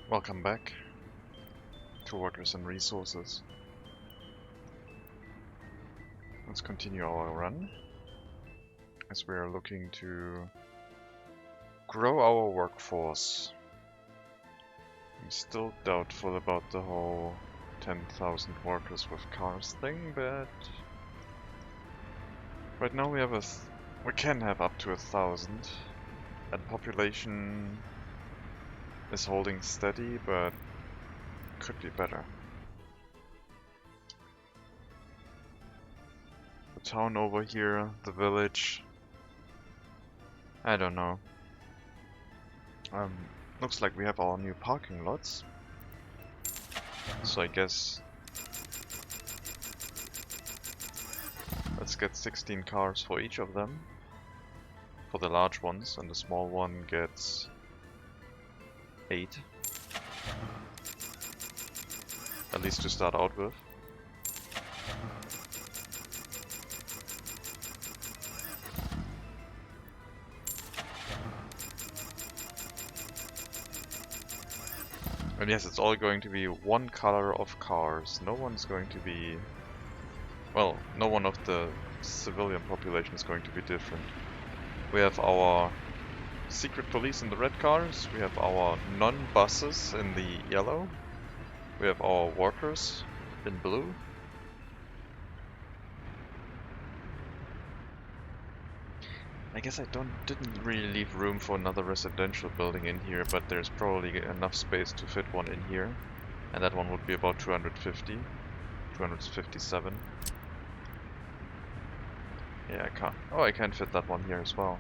Welcome back to Workers and Resources. Let's continue our run as we are looking to grow our workforce. I'm still doubtful about the whole 10,000 workers with cars thing, but right now we can have up to 1,000, and population is holding steady, but could be better. The town over here, the village, I don't know. Looks like we have our new parking lots, so I guess let's get 16 cars for each of them, for the large ones, and the small one gets 8, at least to start out with. And yes, it's all going to be one color of cars. No one's going to be... well, no one of the civilian population is going to be different. We have our secret police in the red cars, we have our non-buses in the yellow, we have our workers in blue. I guess I didn't really leave room for another residential building in here, but there's probably enough space to fit one in here. And that one would be about 250, 257. Yeah, I can't. Oh, I can fit that one here as well.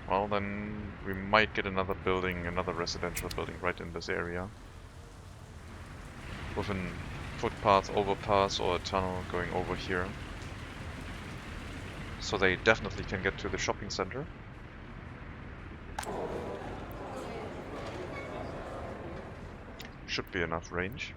Well, then we might get another building, another residential building right in this area. With a footpath, overpass, or a tunnel going over here. So they definitely can get to the shopping center. Should be enough range.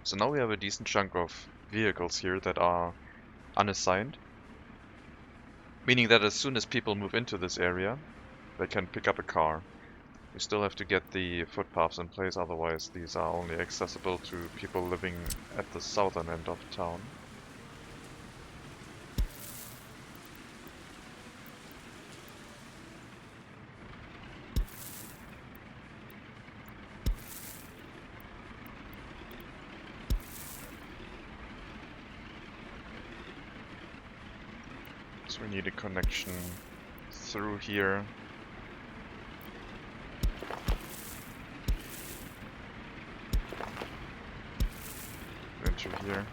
So now we have a decent chunk of vehicles here that are unassigned. Meaning that as soon as people move into this area, they can pick up a car. We still have to get the footpaths in place, otherwise these are only accessible to people living at the southern end of town. So we need a connection through here. Into here.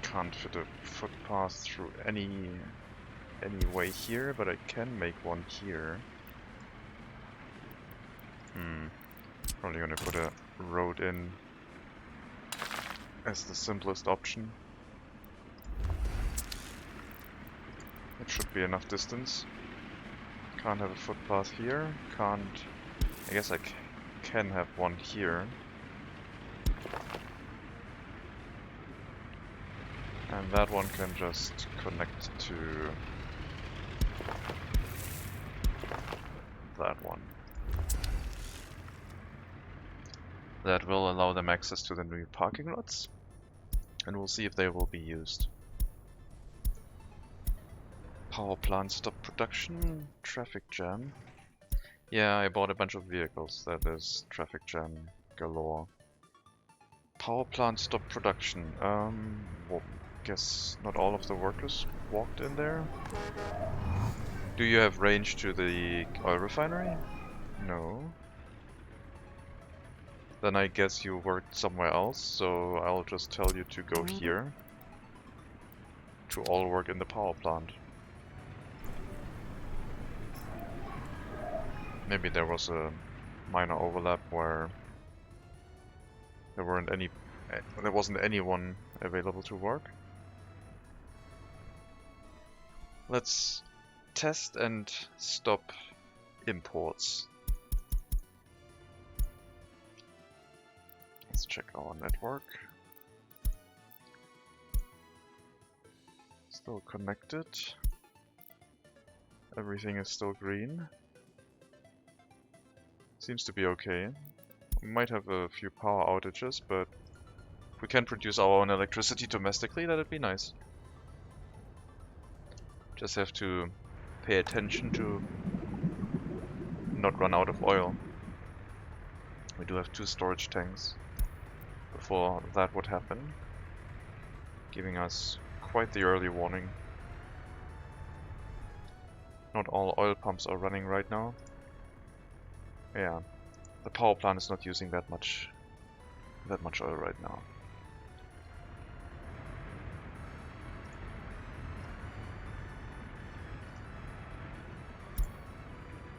Can't fit a footpath through any way here, but I can make one here. Probably gonna put a road in as the simplest option. It should be enough distance. Can't have a footpath here. Can't... I guess I can have one here. And that one can just connect to that one. That will allow them access to the new parking lots. And we'll see if they will be used. Power plant stop production, traffic jam. Yeah, I bought a bunch of vehicles, that is traffic jam galore. Power plant stop production. Well, guess not all of the workers walked in there. Do you have range to the oil refinery? No. Then I guess you worked somewhere else, so I'll just tell you to go here. To all work in the power plant. Maybe there was a minor overlap where there wasn't anyone available to work. Let's test and stop imports. Let's check our network. Still connected. Everything is still green. Seems to be okay. We might have a few power outages, but if we can produce our own electricity domestically, that'd be nice. Just have to pay attention to not run out of oil. We do have 2 storage tanks before that would happen, giving us quite the early warning. Not all oil pumps are running right now. Yeah, the power plant is not using that much oil right now.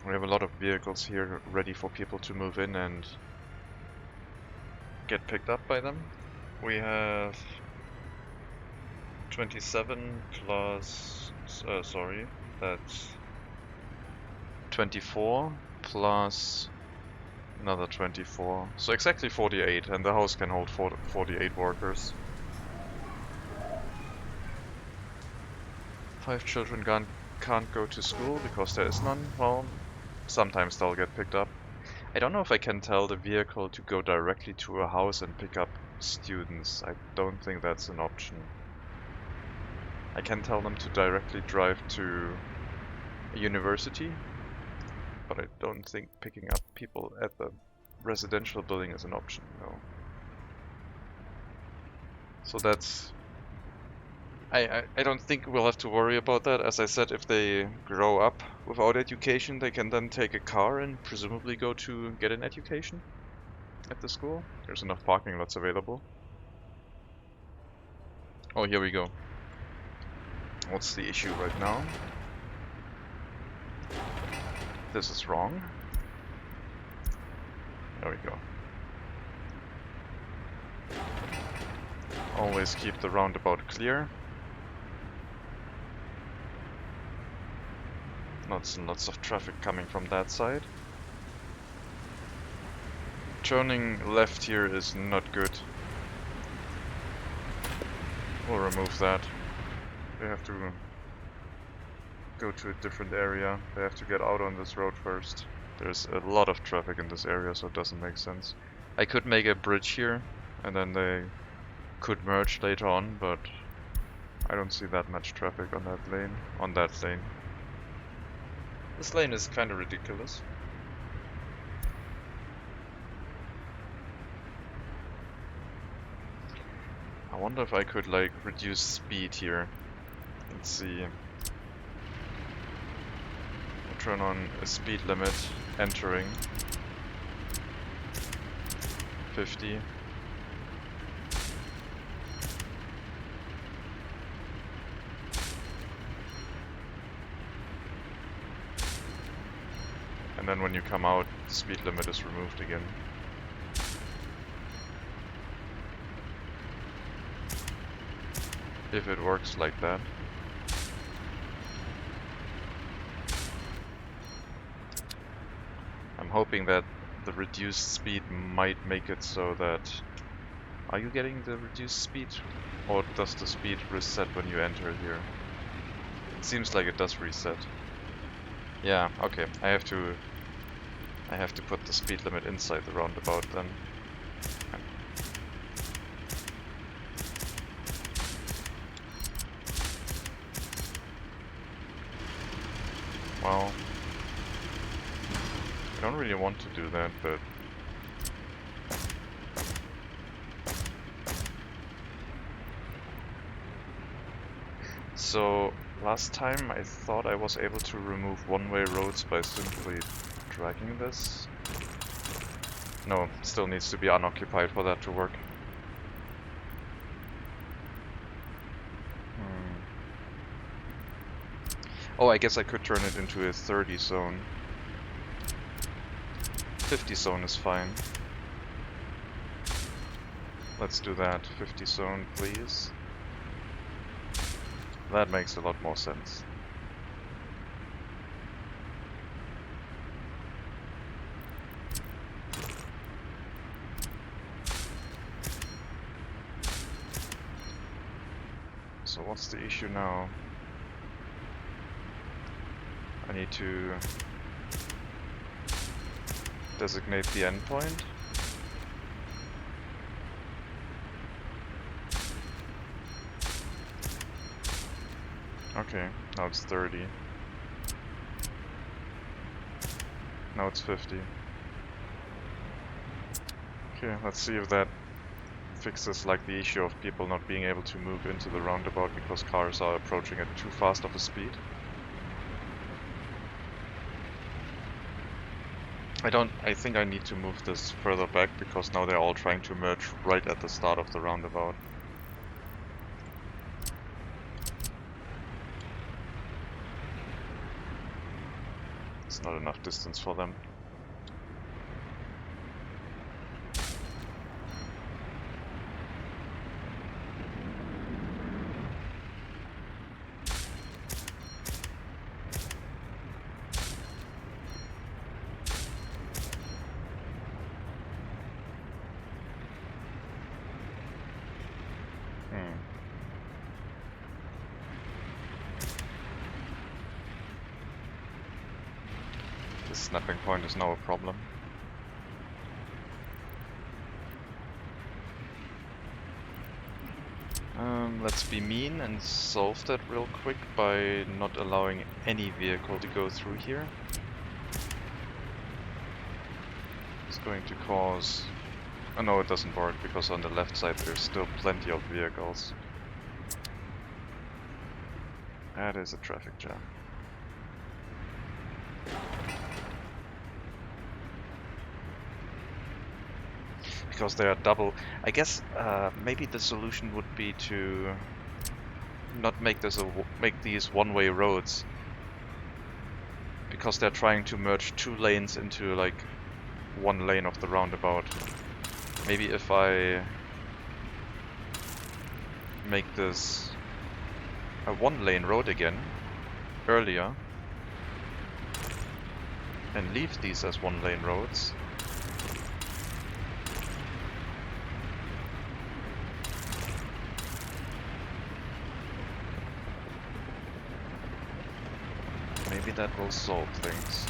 We have a lot of vehicles here ready for people to move in and get picked up by them. We have 27 plus, sorry, that's 24 plus another 24. So exactly 48, and the house can hold 48 workers. 5 children can't go to school because there is none. Well, sometimes they'll get picked up. I don't know if I can tell the vehicle to go directly to a house and pick up students. I don't think that's an option. I can tell them to directly drive to a university, but I don't think picking up people at the residential building is an option, no. So that's... I don't think we'll have to worry about that. As I said, if they grow up without education, they can then take a car and presumably go to get an education at the school. There's enough parking lots available. Oh, here we go. What's the issue right now? This is wrong. There we go. Always keep the roundabout clear. Lots and lots of traffic coming from that side. Turning left here is not good. We'll remove that. They have to go to a different area. They have to get out on this road first. There's a lot of traffic in this area, so it doesn't make sense. I could make a bridge here, and then they could merge later on, but I don't see that much traffic on that lane. This lane is kind of ridiculous. I wonder if I could like reduce speed here. Let's see. I'll turn on a speed limit entering 50. And then when you come out, the speed limit is removed again. If it works like that. I'm hoping that the reduced speed might make it so that... Are you getting the reduced speed? Or does the speed reset when you enter here? It seems like it does reset. Yeah, okay. I have to put the speed limit inside the roundabout then. Well, I don't really want to do that, but so last time I thought I was able to remove one-way roads by simply dragging this. No, still needs to be unoccupied for that to work. Oh, I guess I could turn it into a 30 zone. 50 zone is fine. Let's do that. 50 zone, please. That makes a lot more sense. So what's the issue now? I need to designate the endpoint. Okay, now it's 30. Now it's 50. Okay, let's see if that fixes like the issue of people not being able to move into the roundabout because cars are approaching at too fast of a speed. I think I need to move this further back because now they're all trying to merge right at the start of the roundabout. It's not enough distance for them. This snapping point is now a problem. Let's be mean and solve that real quick by not allowing any vehicle to go through here. It's going to cause... Oh no, it doesn't work because on the left side there's still plenty of vehicles. That is a traffic jam. Because they are double. I guess maybe the solution would be to not make this make these one-way roads, because they're trying to merge two lanes into like one lane of the roundabout. Maybe if I make this a one-lane road again earlier and leave these as one-lane roads. Maybe that will solve things.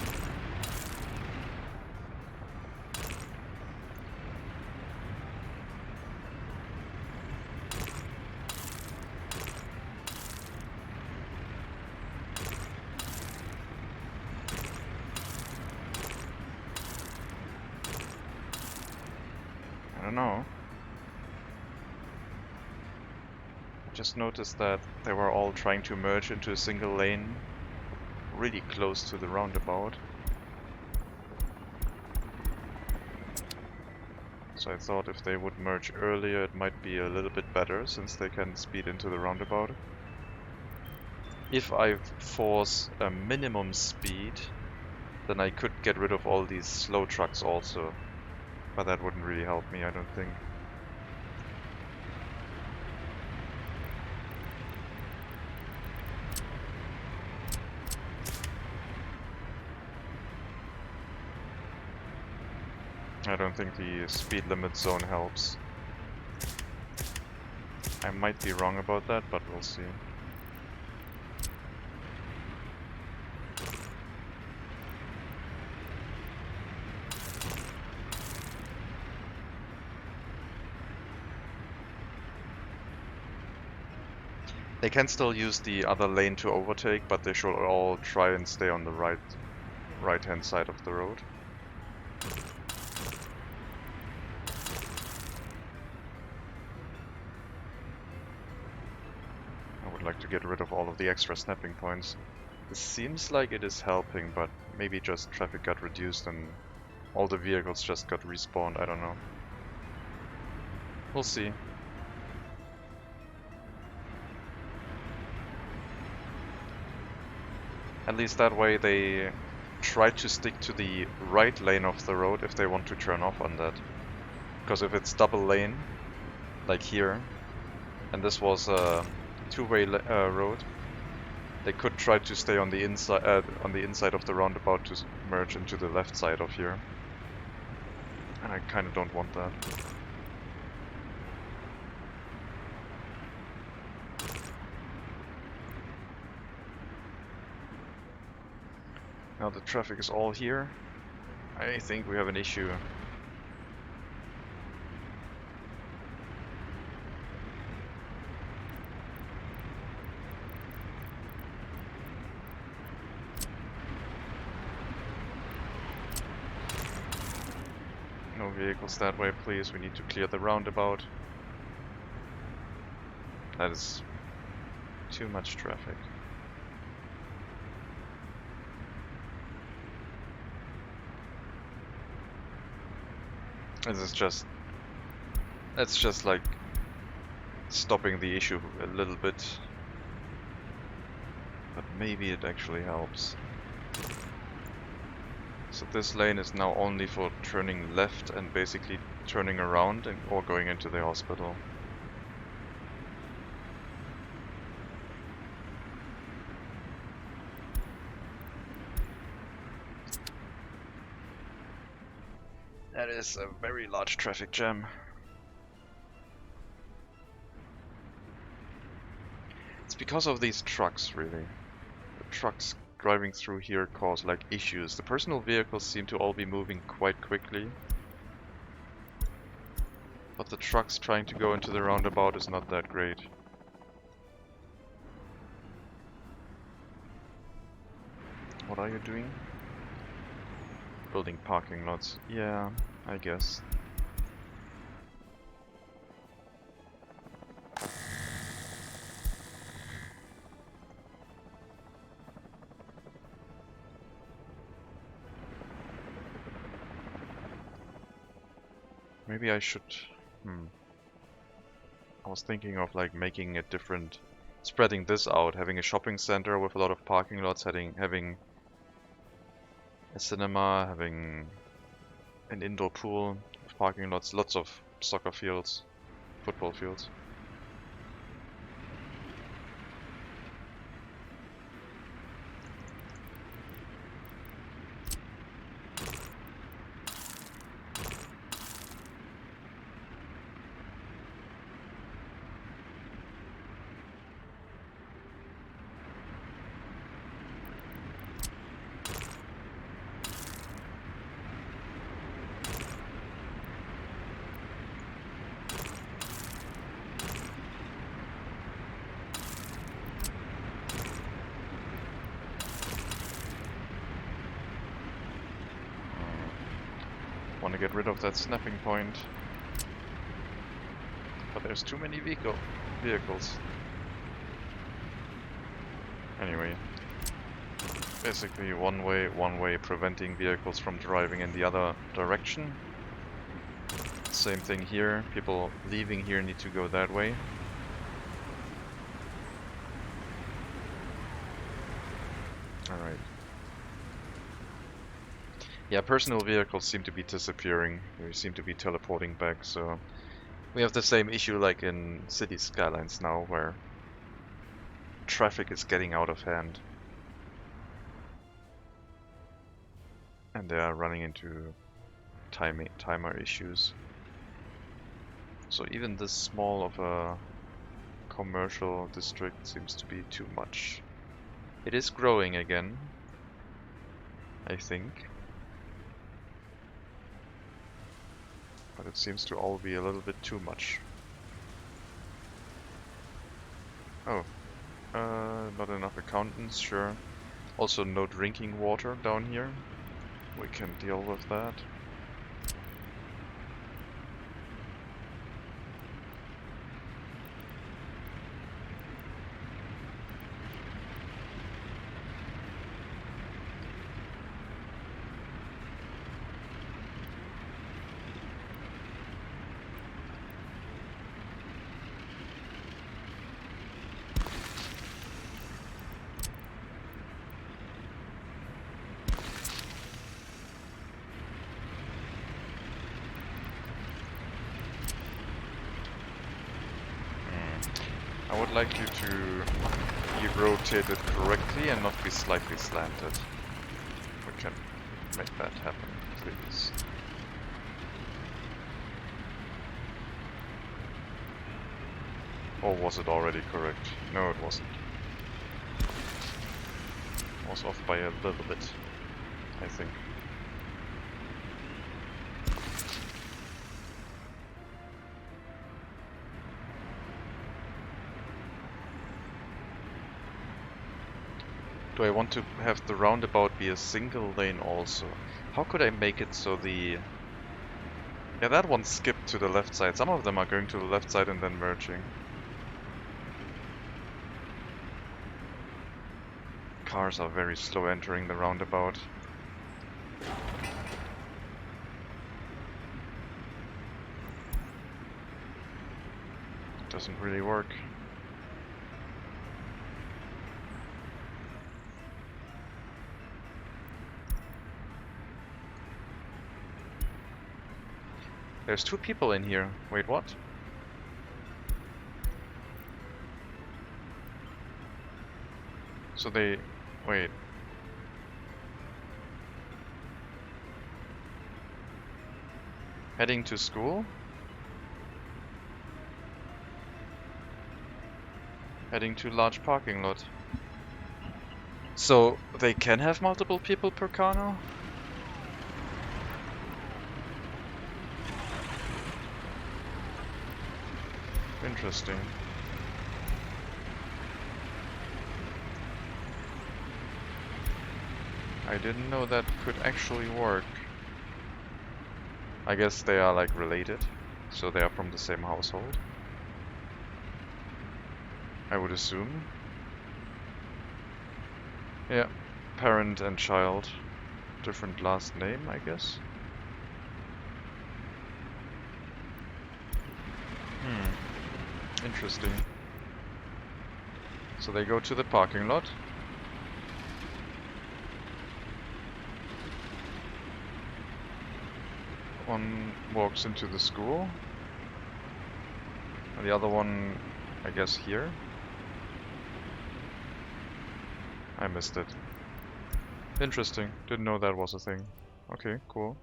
I don't know. I just noticed that they were all trying to merge into a single lane really close to the roundabout. So I thought if they would merge earlier it might be a little bit better, since they can speed into the roundabout. If I force a minimum speed, then I could get rid of all these slow trucks also. But that wouldn't really help me, I don't think. I don't think the speed limit zone helps. I might be wrong about that, but we'll see. They can still use the other lane to overtake, but they should all try and stay on the right-hand side of the road. Like to get rid of all of the extra snapping points. This seems like it is helping, but maybe just traffic got reduced and all the vehicles just got respawned, I don't know. We'll see. At least that way they try to stick to the right lane of the road if they want to turn off on that. Because if it's double lane, like here, and this was a two-way road, they could try to stay on the inside of the roundabout to merge into the left side of here, and I kind of don't want that. Now the traffic is all here. I think we have an issue. No vehicles that way, please. We need to clear the roundabout. That is too much traffic. This is just... It's just like stopping the issue a little bit. But maybe it actually helps. So this lane is now only for turning left and basically turning around and or going into the hospital. That is a very large traffic jam. It's because of these trucks, really. The trucks driving through here cause like issues. The personal vehicles seem to all be moving quite quickly. But the trucks trying to go into the roundabout is not that great. What are you doing? Building parking lots. Yeah, I guess. Maybe I should... I was thinking of like making it different, spreading this out, having a shopping center with a lot of parking lots, having a cinema, having an indoor pool with parking lots, lots of soccer fields, football fields. Want to get rid of that snapping point, but there's too many vehicles. Anyway, basically one way preventing vehicles from driving in the other direction. Same thing here, people leaving here need to go that way. Alright. Yeah, personal vehicles seem to be disappearing. They seem to be teleporting back, so we have the same issue like in city skylines now, where traffic is getting out of hand. And they are running into timer issues. So even this small of a commercial district seems to be too much. It is growing again, I think. But it seems to all be a little bit too much. Oh, not enough accountants, sure. Also no drinking water down here. We can deal with that. I would like you to be rotated correctly and not be slightly slanted. We can make that happen, please. Or was it already correct? No, it wasn't. It was off by a little bit. I think. Do I want to have the roundabout be a single lane also? How could I make it so the... Yeah, that one skipped to the left side. Some of them are going to the left side and then merging. Cars are very slow entering the roundabout. Doesn't really work. There's 2 people in here. Wait, what? So they... Wait. Heading to school? Heading to large parking lot. So they can have multiple people per car now? Interesting. I didn't know that could actually work. I guess they are like related, so they are from the same household. I would assume. Yeah, parent and child. Different last name, I guess. Interesting. So they go to the parking lot. One walks into the school. And the other one, I guess, here. I missed it. Interesting. Didn't know that was a thing. Okay, cool.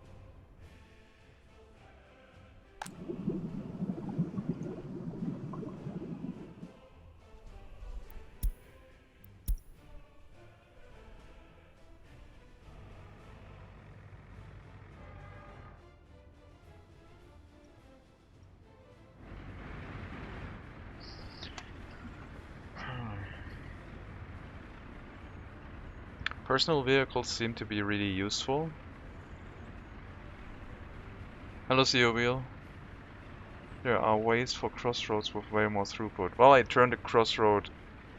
Personal vehicles seem to be really useful. Hello, CO Wheel. There are ways for crossroads with way more throughput. Well, I turned a crossroad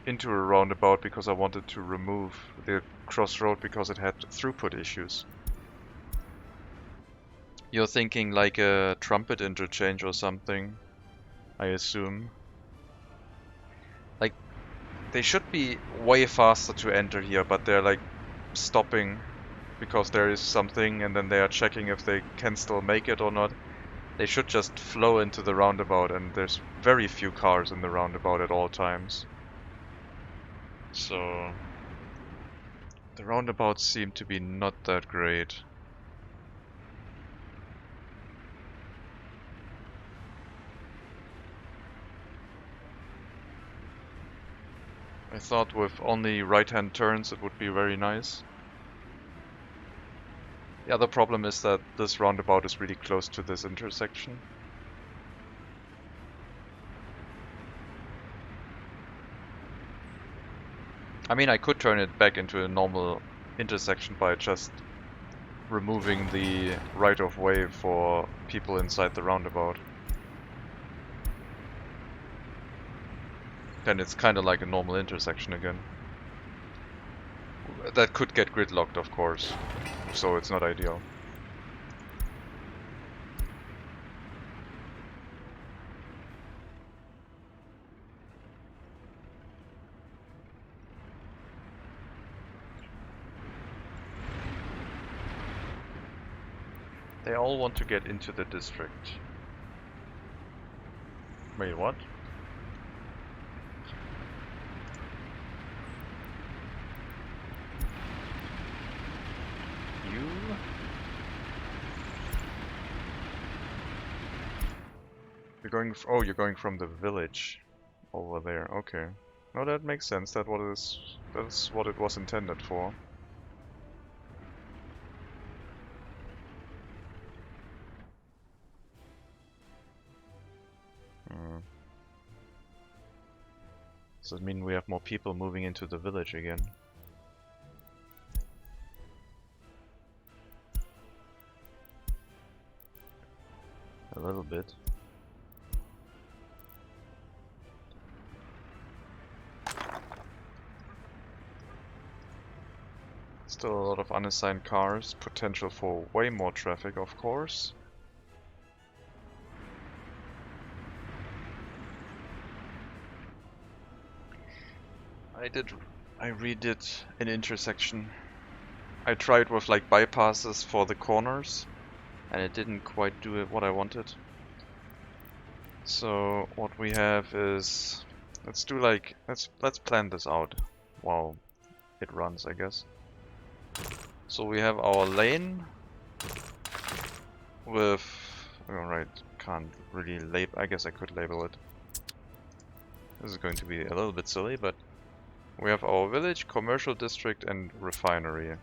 into a roundabout because I wanted to remove the crossroad because it had throughput issues. You're thinking like a Trumpet interchange or something, I assume. Like, they should be way faster to enter here, but they're like stopping because there is something and then they are checking if they can still make it or not. They should just flow into the roundabout, and there's very few cars in the roundabout at all times. So the roundabouts seem to be not that great. I thought with only right-hand turns it would be very nice. The other problem is that this roundabout is really close to this intersection. I mean, I could turn it back into a normal intersection by just removing the right-of-way for people inside the roundabout. Then it's kind of like a normal intersection again. That could get gridlocked, of course, so it's not ideal. They all want to get into the district. Wait, what? You're going. Oh, you're going from the village over there. Okay. No, that makes sense. That's what it was intended for. Does that mean we have more people moving into the village again? A little bit. Still a lot of unassigned cars, potential for way more traffic, of course. I redid an intersection. I tried with like bypasses for the corners, and it didn't quite do it what I wanted. So what we have is, let's plan this out while it runs, I guess. So we have our lane with, alright, can't really label, I guess I could label it. This is going to be a little bit silly, but we have our village, commercial district and refinery.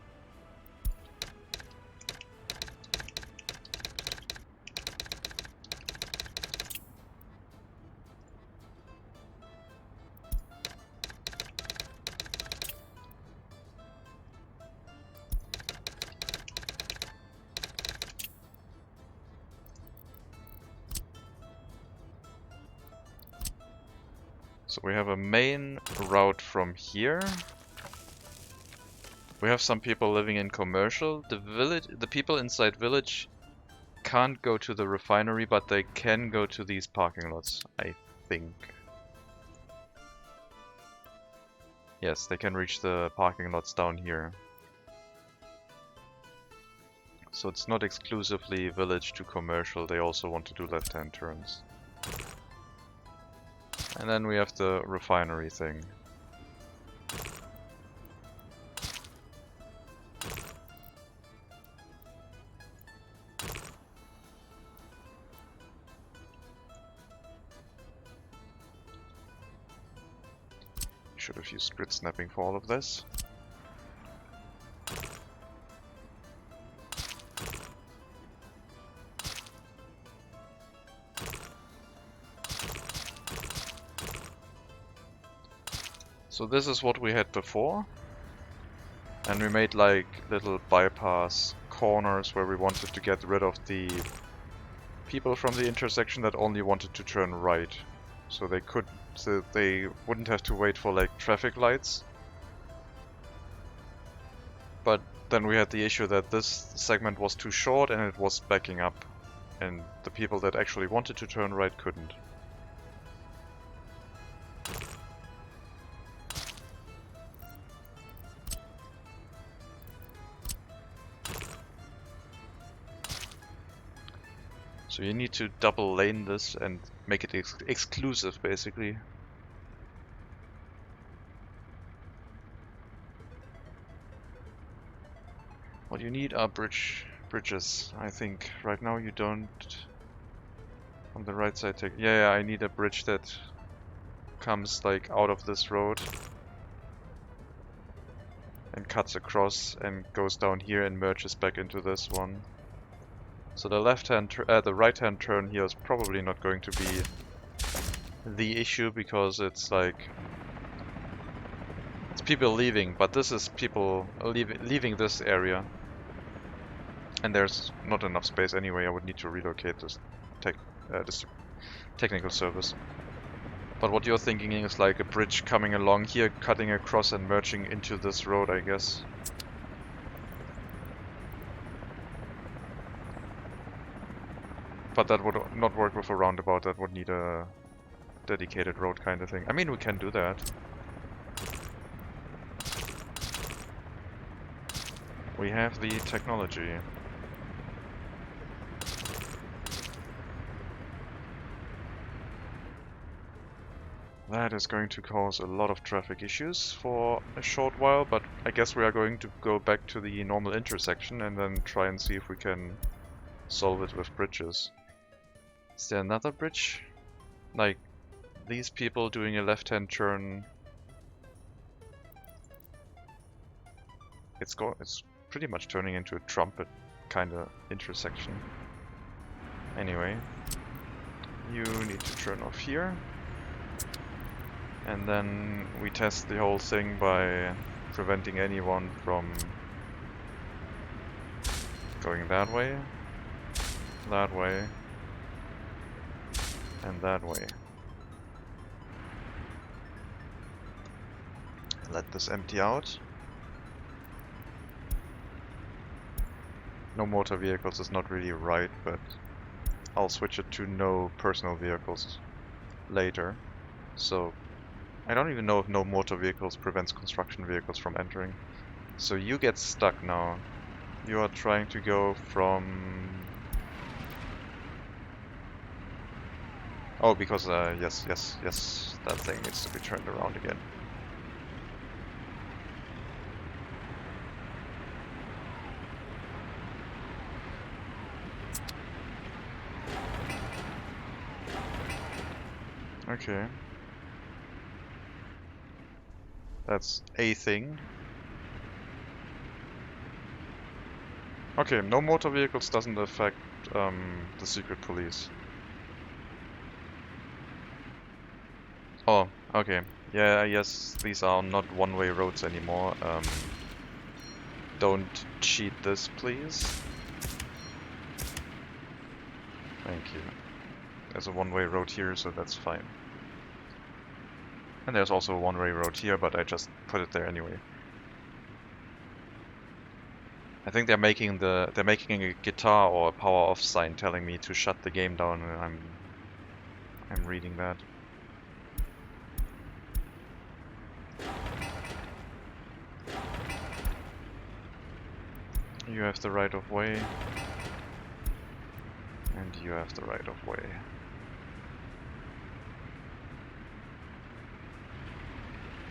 So we have a main route from here. We have some people living in commercial. The people inside village can't go to the refinery, but they can go to these parking lots, I think. Yes, they can reach the parking lots down here. So it's not exclusively village to commercial, they also want to do left-hand turns. And then we have the refinery thing. Should have used grid snapping for all of this. So this is what we had before, and we made like little bypass corners where we wanted to get rid of the people from the intersection that only wanted to turn right, so they wouldn't have to wait for like traffic lights. But then we had the issue that this segment was too short and it was backing up, and the people that actually wanted to turn right couldn't. So you need to double lane this and make it exclusive, basically. What you need are bridges. I think right now you don't. On the right side, yeah, I need a bridge that comes like out of this road and cuts across and goes down here and merges back into this one. So the the right-hand turn here is probably not going to be the issue, because it's like it's people leaving, but this is people leaving this area, and there's not enough space anyway. I would need to relocate this technical service. But what you're thinking is like a bridge coming along here, cutting across and merging into this road, I guess. But that would not work with a roundabout, that would need a dedicated road kind of thing. I mean, we can do that. We have the technology. That is going to cause a lot of traffic issues for a short while, but I guess we are going to go back to the normal intersection and then try and see if we can solve it with bridges. Is there another bridge? Like, these people doing a left-hand turn. It's pretty much turning into a Trumpet kind of intersection. Anyway, you need to turn off here. And then we test the whole thing by preventing anyone from going that way, and that way. Let this empty out. No motor vehicles is not really right, but I'll switch it to no personal vehicles later. So I don't even know if no motor vehicles prevents construction vehicles from entering. So you get stuck now. You are trying to go from... Oh, because yes, that thing needs to be turned around again. Okay. That's a thing. Okay, no motor vehicles doesn't affect the secret police. Oh, okay. Yeah, I guess these are not one-way roads anymore. Don't cheat this, please. Thank you. There's a one-way road here, so that's fine. And there's also a one-way road here, but I just put it there anyway. I think they're making a guitar or a power off sign telling me to shut the game down, and I'm reading that. You have the right of way. And you have the right of way.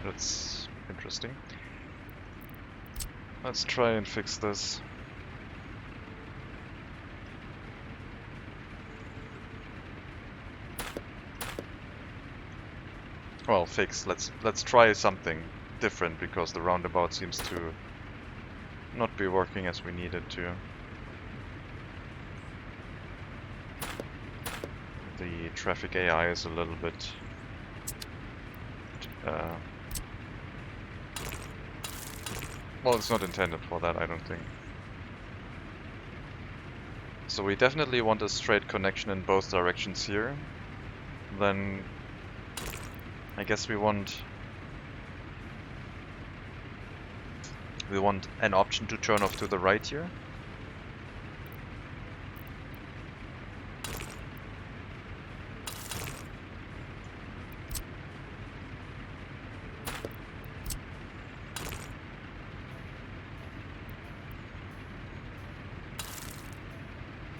That's interesting. Let's try and fix this. Well, fix. Let's try something different because the roundabout seems to not be working as we need it to. The traffic AI is a little bit well, it's not intended for that, I don't think. So we definitely want a straight connection in both directions here. Then I guess we want an option to turn off to the right here.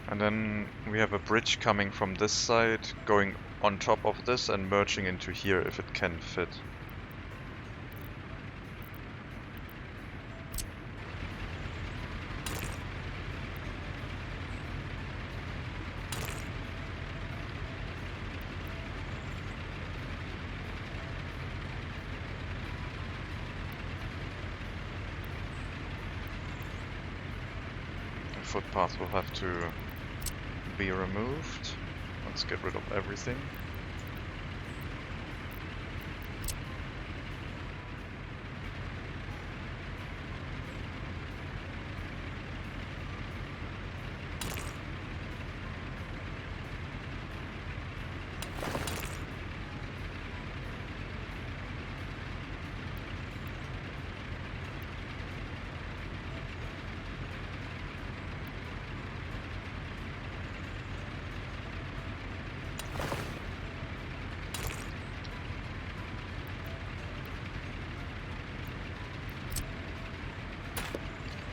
And then we have a bridge coming from this side, going on top of this and merging into here if it can fit. The footpath will have to be removed. Let's get rid of everything.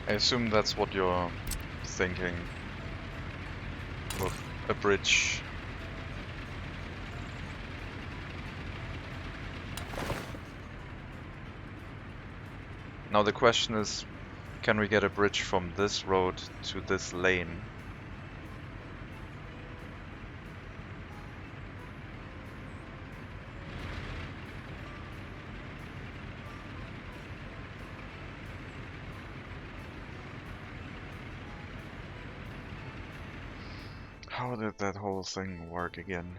I assume that's what you're thinking with a bridge. Now the question is, can we get a bridge from this road to this lane? How did that whole thing work again?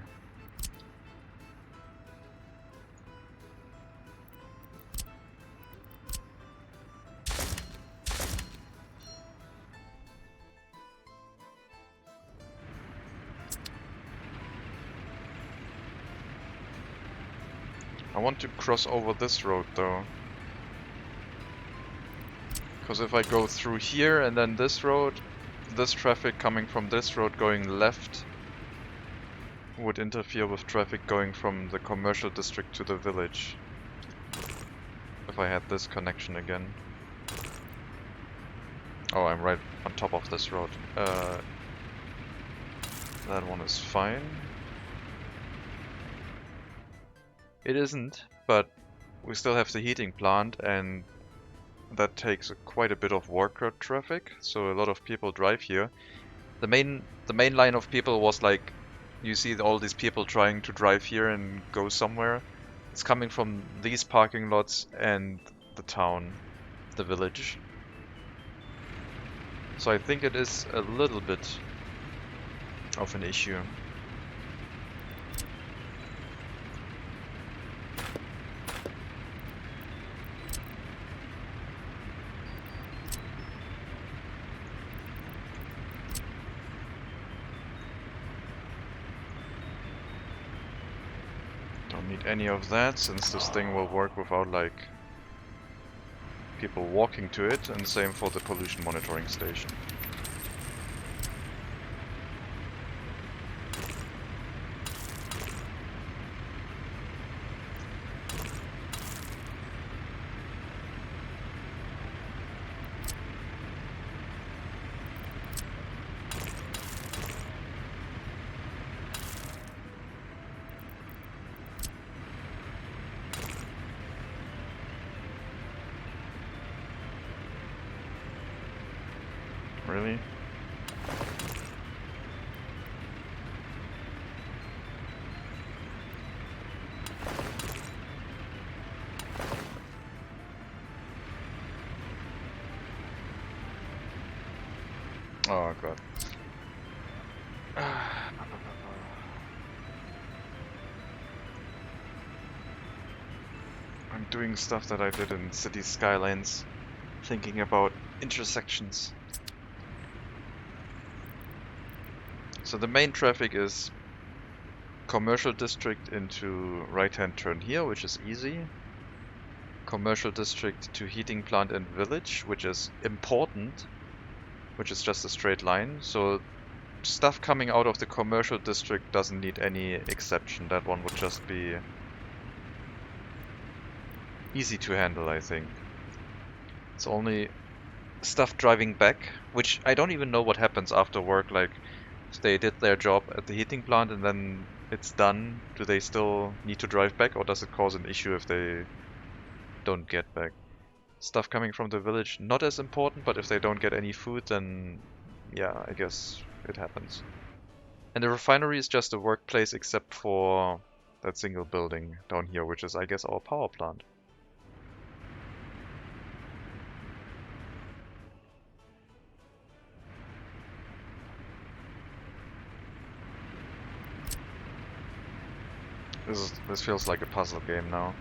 I want to cross over this road though. Because if I go through here and then this road, this traffic coming from this road going left would interfere with traffic going from the commercial district to the village. If I had this connection again. Oh, I'm right on top of this road. That one is fine. It isn't, but we still have the heating plant, and that takes quite a bit of worker traffic, so a lot of people drive here. The main line of people was like, you see all these people trying to drive here and go somewhere. It's coming from these parking lots and the town, the village. So I think it is a little bit of an issue. Don't need any of that, since this thing will work without like people walking to it, and same for the pollution monitoring station. Really? Oh god. I'm doing stuff that I did in City Skylines, thinking about intersections. So the main traffic is commercial district into right-hand turn here, which is easy. Commercial district to heating plant and village, which is important, which is just a straight line. So stuff coming out of the commercial district doesn't need any exception. That one would just be easy to handle, I think. It's only stuff driving back, which I don't even know what happens after work, like if they did their job at the heating plant and then it's done, do they still need to drive back, or does it cause an issue if they don't get back? Stuff coming from the village, not as important, but if they don't get any food, then yeah, I guess it happens. And the refinery is just a workplace except for that single building down here, which is, I guess, our power plant. This feels like a puzzle game now.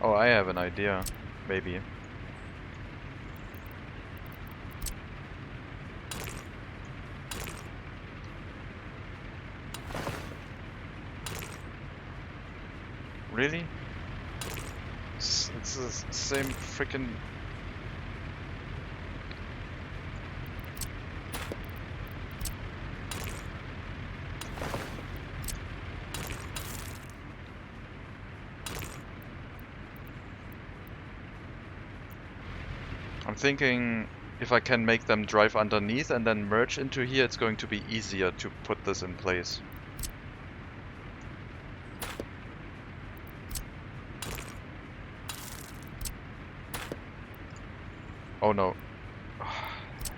Oh, I have an idea, maybe. Really? It's the same freaking... I'm thinking if I can make them drive underneath and then merge into here, it's going to be easier to put this in place. Oh no.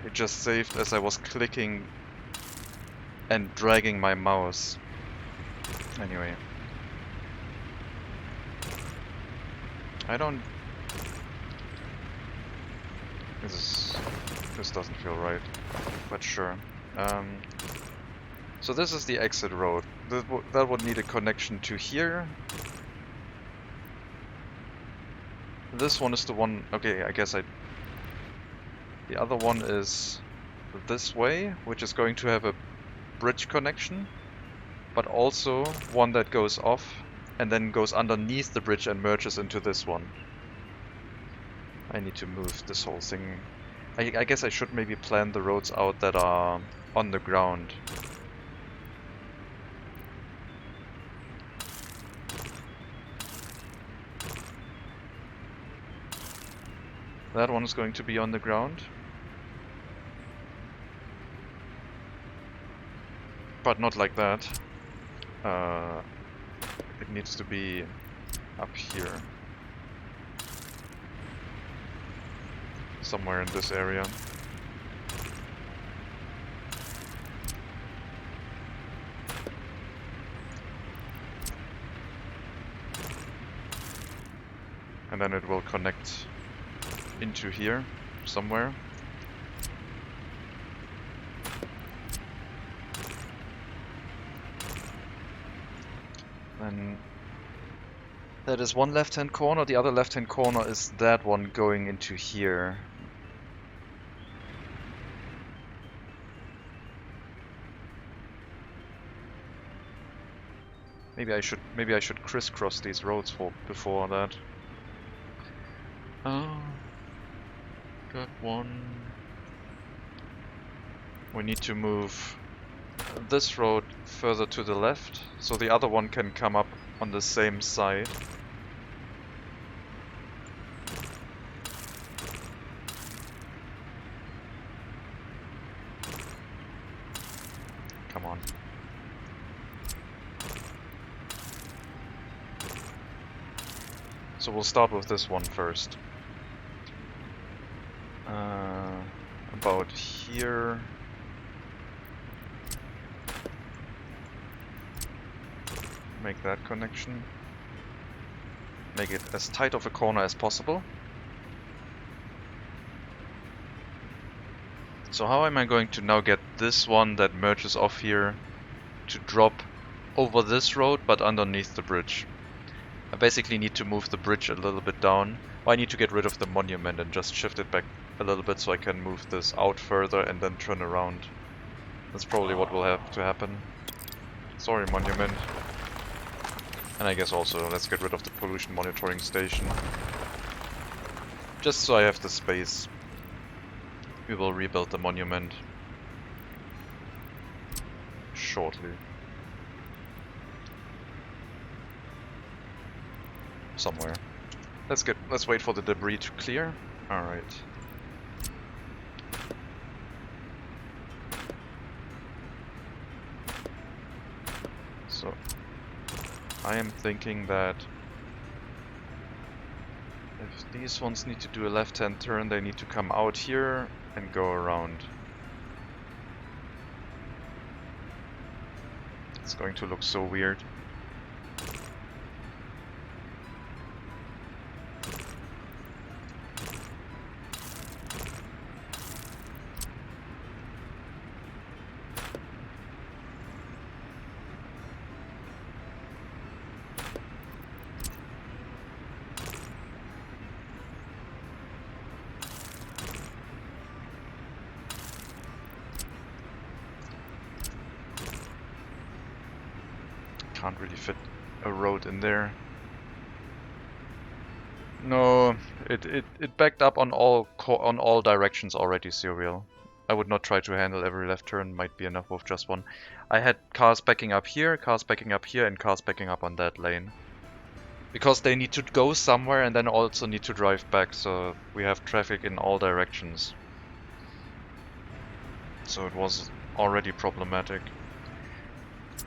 It just saved as I was clicking and dragging my mouse. Anyway. This doesn't feel right, but sure. So this is the exit road. That would need a connection to here. This one is the one. Okay, I guess the other one is this way, which is going to have a bridge connection, but also one that goes off and then goes underneath the bridge and merges into this one. I need to move this whole thing. I guess I should maybe plan the roads out that are on the ground. That one is going to be on the ground. But not like that. It needs to be up here. Somewhere in this area. And then it will connect into here somewhere. Then that is one left-hand corner. The other left-hand corner is that one going into here. Maybe I should crisscross these roads before that. Oh, got one. We need to move this road further to the left, so the other one can come up on the same side. Come on. So we'll start with this one first. About here. Make that connection. Make it as tight of a corner as possible. So how am I going to now get this one that merges off here to drop over this road but underneath the bridge? I basically need to move the bridge a little bit down. Or I need to get rid of the monument and just shift it back a little bit so I can move this out further and then turn around. That's probably what will have to happen. Sorry, monument. And I guess also let's get rid of the pollution monitoring station. Just so I have the space. We will rebuild the monument shortly. Somewhere. Let's wait for the debris to clear. Alright. So I am thinking that if these ones need to do a left-hand turn, they need to come out here and go around. It's going to look so weird. Can't really fit a road in there. No, it backed up on all directions already, Serial. I would not try to handle every left turn, might be enough with just one. I had cars backing up here, cars backing up here, and cars backing up on that lane. Because they need to go somewhere and then also need to drive back, so we have traffic in all directions. So it was already problematic.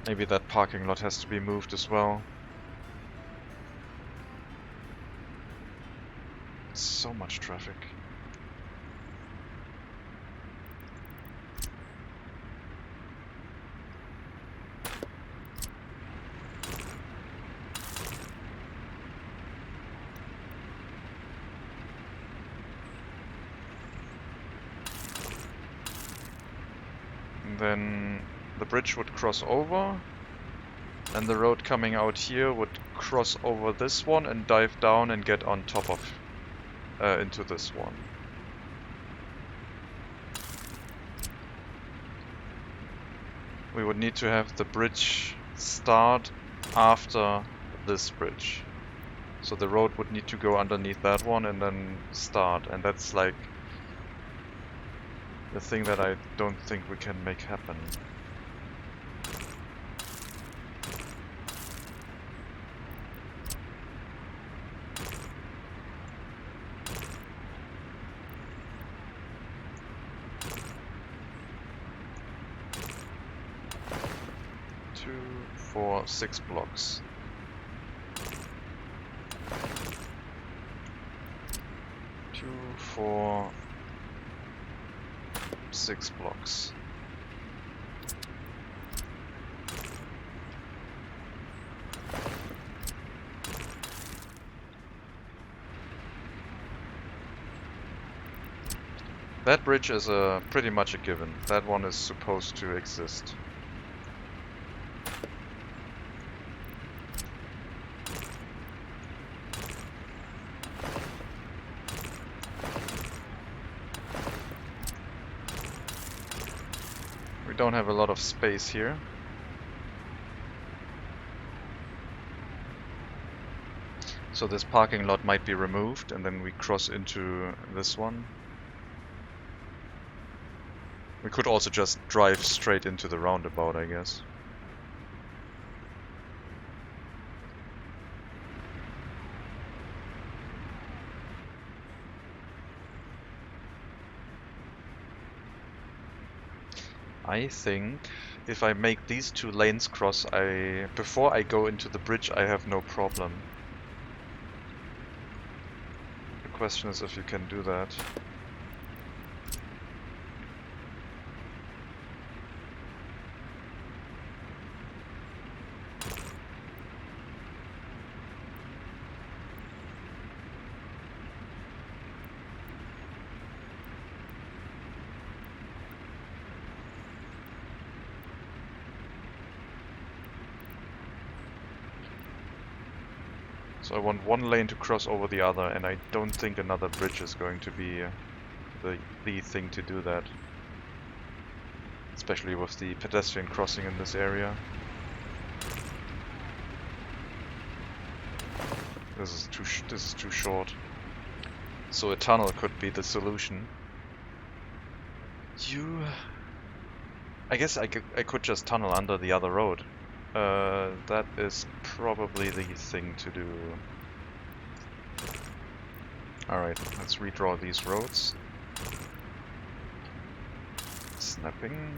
Maybe that parking lot has to be moved as well. So much traffic. And then the bridge would cross over, and the road coming out here would cross over this one and dive down and get on top of into this one. We would need to have the bridge start after this bridge. So the road would need to go underneath that one and then start, and that's like the thing that I don't think we can make happen. Two, 4, 6 blocks. 2, 4, 6 blocks. That bridge is pretty much a given. That one is supposed to exist. We don't have a lot of space here. So this parking lot might be removed and then we cross into this one. We could also just drive straight into the roundabout, I guess. I think if I make these 2 lanes cross, before I go into the bridge, I have no problem. The question is if you can do that. So I want one lane to cross over the other, and I don't think another bridge is going to be the thing to do that. Especially with the pedestrian crossing in this area. This is too short. So a tunnel could be the solution. I guess I could just tunnel under the other road. That is probably the thing to do. Alright, let's redraw these roads. Snapping.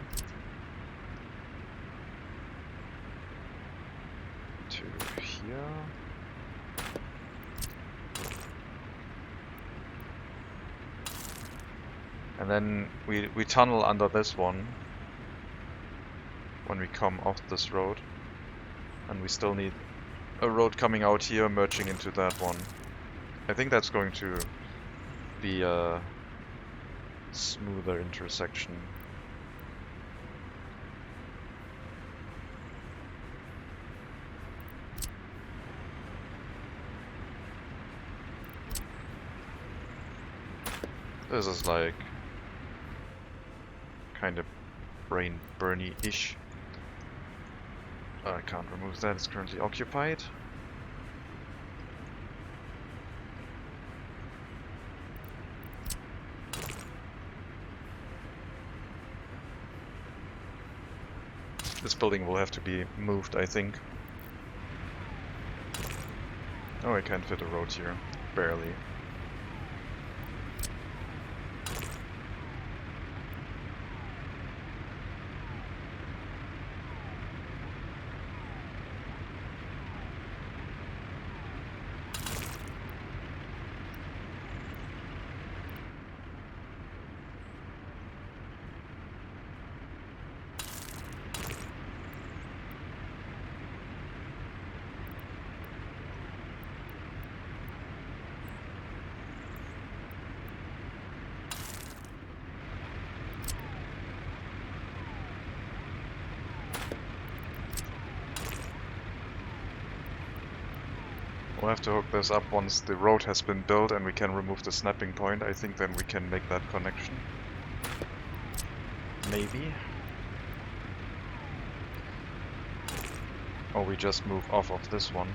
To here. And then we tunnel under this one when we come off this road. And we still need a road coming out here, merging into that one. I think that's going to be a smoother intersection. This is like kind of brain burny-ish. I can't remove that, it's currently occupied. This building will have to be moved, I think. Oh, I can't fit a road here. Barely. We'll have to hook this up once the road has been built and we can remove the snapping point. I think then we can make that connection. Maybe. Or we just move off of this one.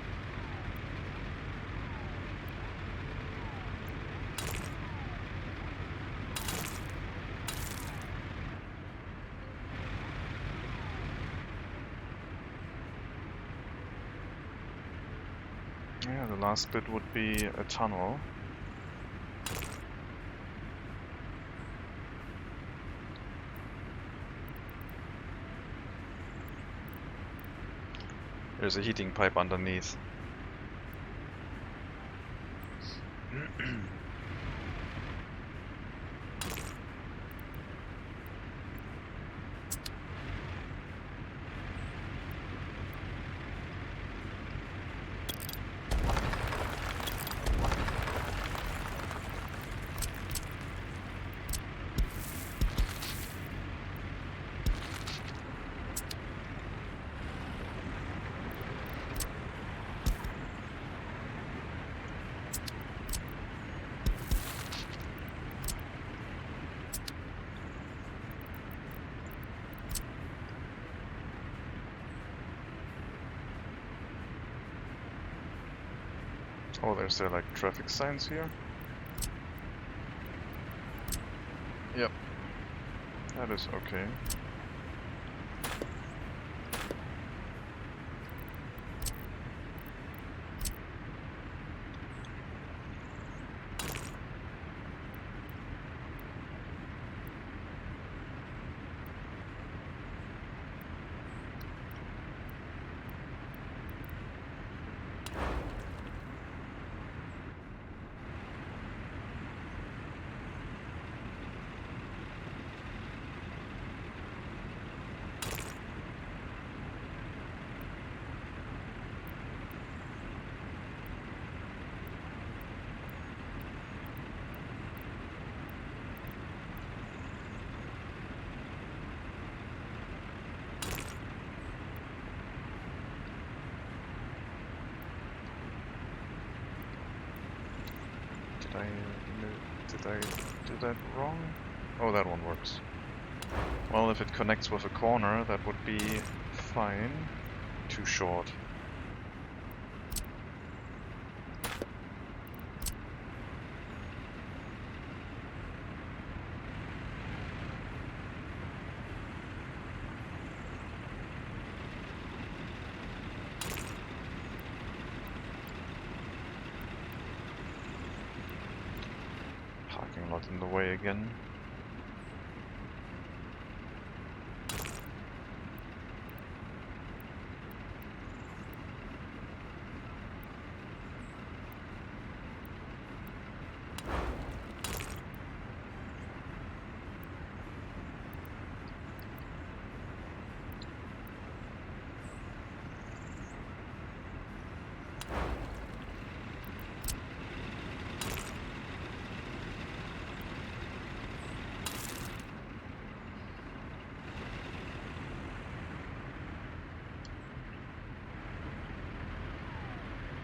Yeah, the last bit would be a tunnel. There's a heating pipe underneath. Oh, there's there like traffic signs here? Yep. That is okay. Did I do that wrong? Oh, that one works. Well, if it connects with a corner, that would be fine. Too short. Parking lot in the way again.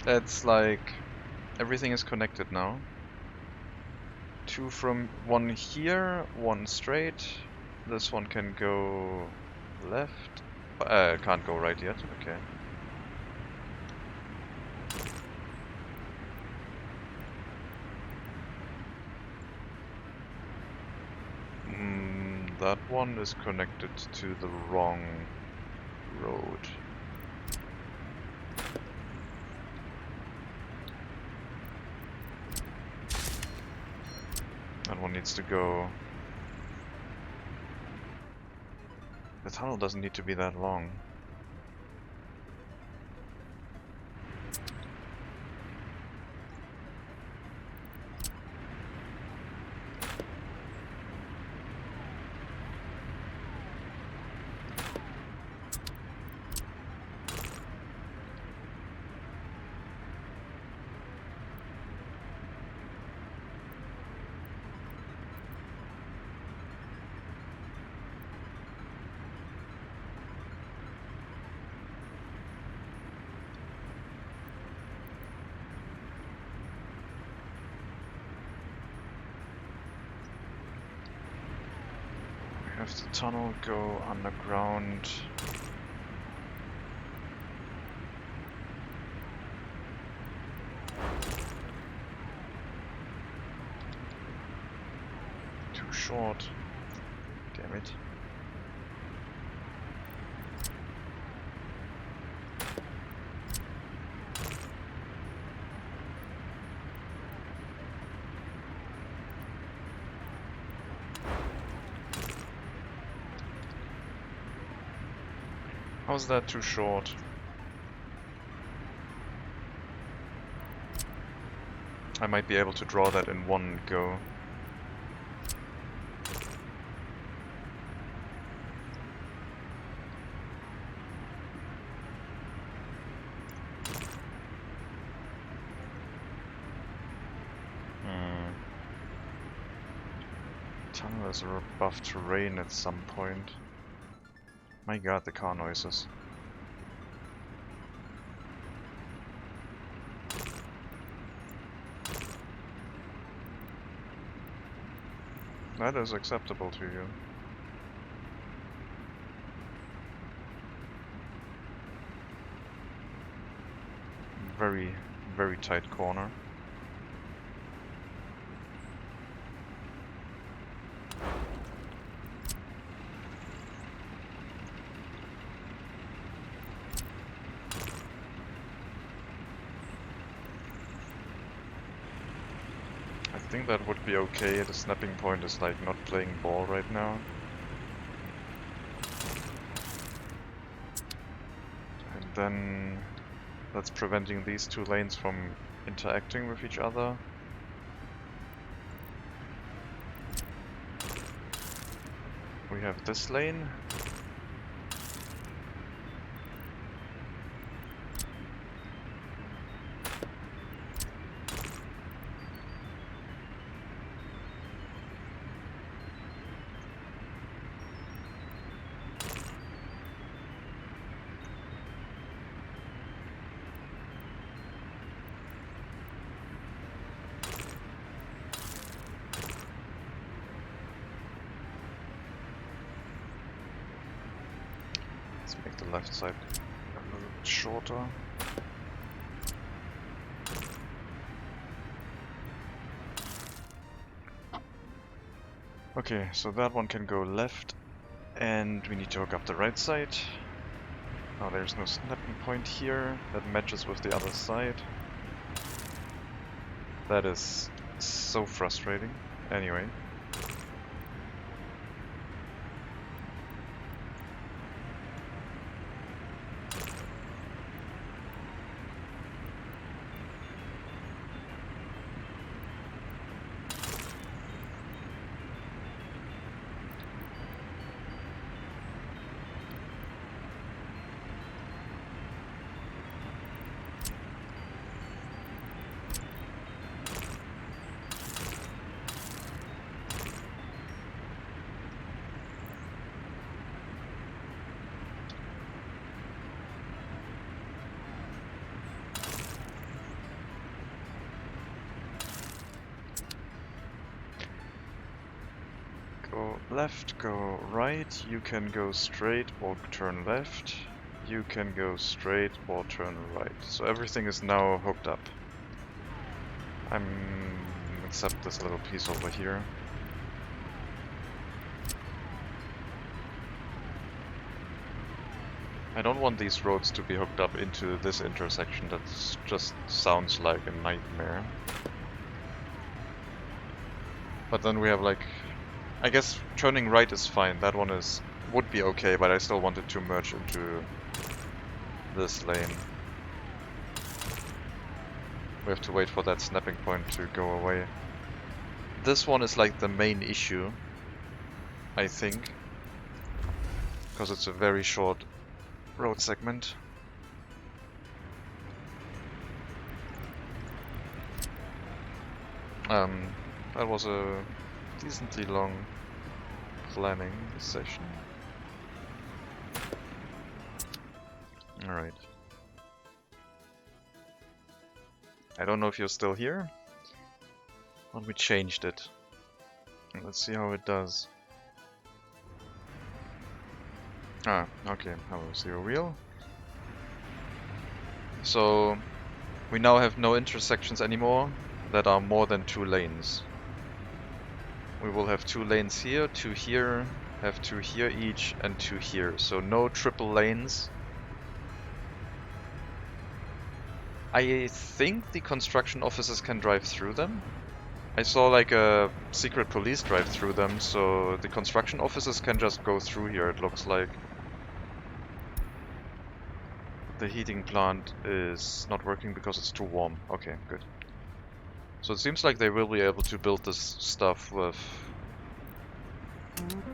That's like, everything is connected now. Two from one here, one straight. This one can go left. Can't go right yet, okay. That one is connected to the wrong road. That one needs to go. The tunnel doesn't need to be that long. Have the tunnel go underground. Too short. Damn it. How's that too short? I might be able to draw that in one go. Tunnel is above terrain at some point. My god, the car noises. That is acceptable to you. Very, very tight corner. I think that would be okay. The snapping point is like not playing ball right now. And then that's preventing these two lanes from interacting with each other. We have this lane. Let's make the left side a little bit shorter. Okay, so that one can go left, and we need to hook up the right side. Now there's no snapping point here that matches with the other side. That is so frustrating. Anyway. Go left, go right, you can go straight or turn left, you can go straight or turn right. So everything is now hooked up. Except this little piece over here. I don't want these roads to be hooked up into this intersection. That just sounds like a nightmare. But then we have like, I guess turning right is fine. That one would be okay, but I still wanted to merge into this lane. We have to wait for that snapping point to go away. This one is like the main issue, I think, because it's a very short road segment. That was a decently long planning session. Alright. I don't know if you're still here, but we changed it. Let's see how it does. Ah, okay, hello, zero wheel. So we now have no intersections anymore that are more than 2 lanes. We will have 2 lanes here, 2 here, have 2 here each, and 2 here. So no triple lanes. I think the construction officers can drive through them. I saw like a secret police drive through them, so the construction officers can just go through here, it looks like. The heating plant is not working because it's too warm. Okay, good. So it seems like they will be able to build this stuff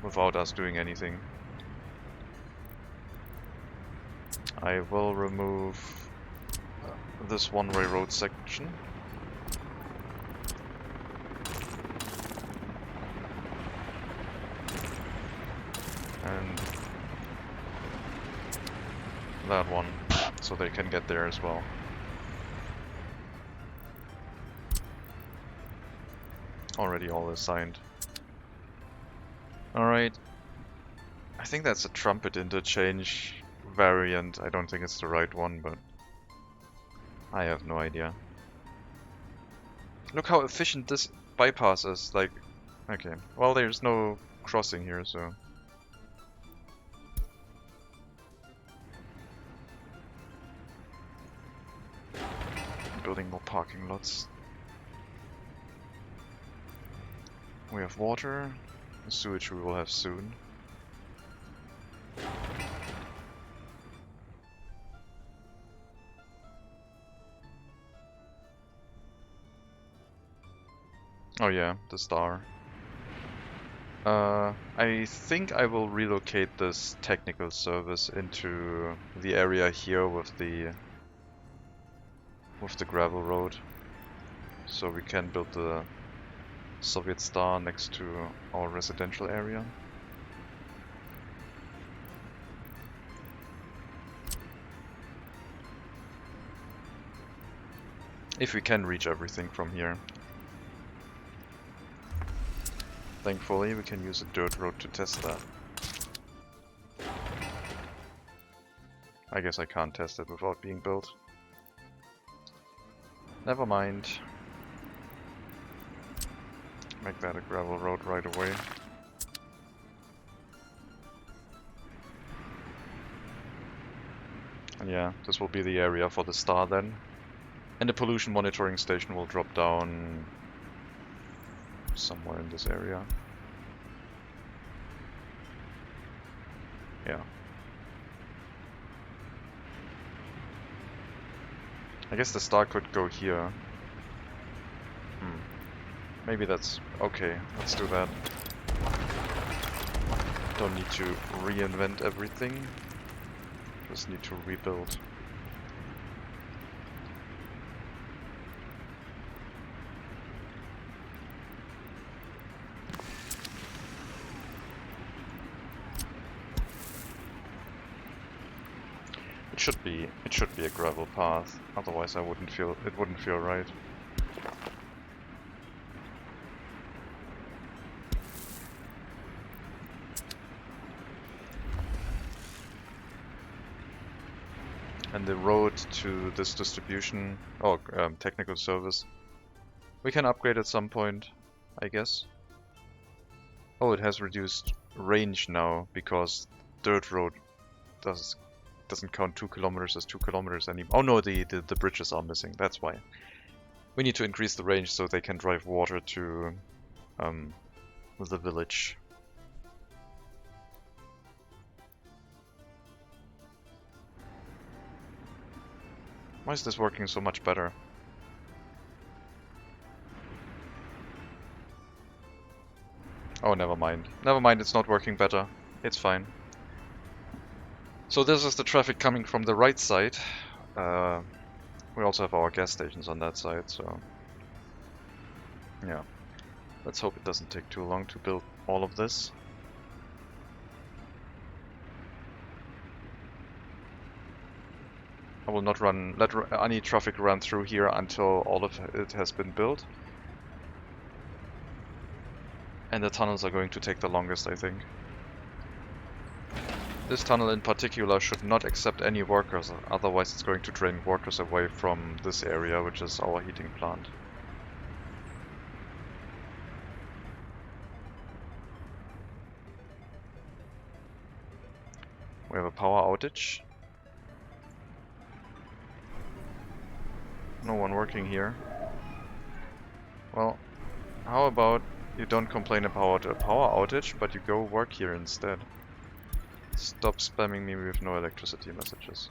without us doing anything. I will remove this one-way road section. And that one, so they can get there as well. Already all assigned. Alright. I think that's a Trumpet Interchange variant. I don't think it's the right one, but I have no idea. Look how efficient this bypass is. Like, okay. Well, there's no crossing here, so... Building more parking lots. We have water. Sewage we will have soon. Oh yeah, the star. I think I will relocate this technical service into the area here with the gravel road, so we can build the Soviet Star next to our residential area. If we can reach everything from here. Thankfully, we can use a dirt road to test that. I guess I can't test it without being built. Never mind. Make that a gravel road right away. And yeah, this will be the area for the star then. And the pollution monitoring station will drop down somewhere in this area. Yeah. I guess the star could go here. Maybe that's okay. Let's do that. Don't need to reinvent everything. Just need to rebuild. It should be a gravel path. Otherwise, it wouldn't feel right. And the road to this distribution, technical service, we can upgrade at some point, I guess. Oh, it has reduced range now because dirt road doesn't count 2 kilometers as 2 kilometers anymore. Oh no, the bridges are missing. That's why. We need to increase the range so they can drive water to the village. Why is this working so much better? Oh, never mind. Never mind, it's not working better. It's fine. So this is the traffic coming from the right side. We also have our gas stations on that side, so... yeah. Let's hope it doesn't take too long to build all of this. I will not let any traffic run through here until all of it has been built. And the tunnels are going to take the longest, I think. This tunnel in particular should not accept any workers, otherwise it's going to drain workers away from this area, which is our heating plant. We have a power outage. No one working here. Well, how about you don't complain about a power outage, but you go work here instead. Stop spamming me with no electricity messages.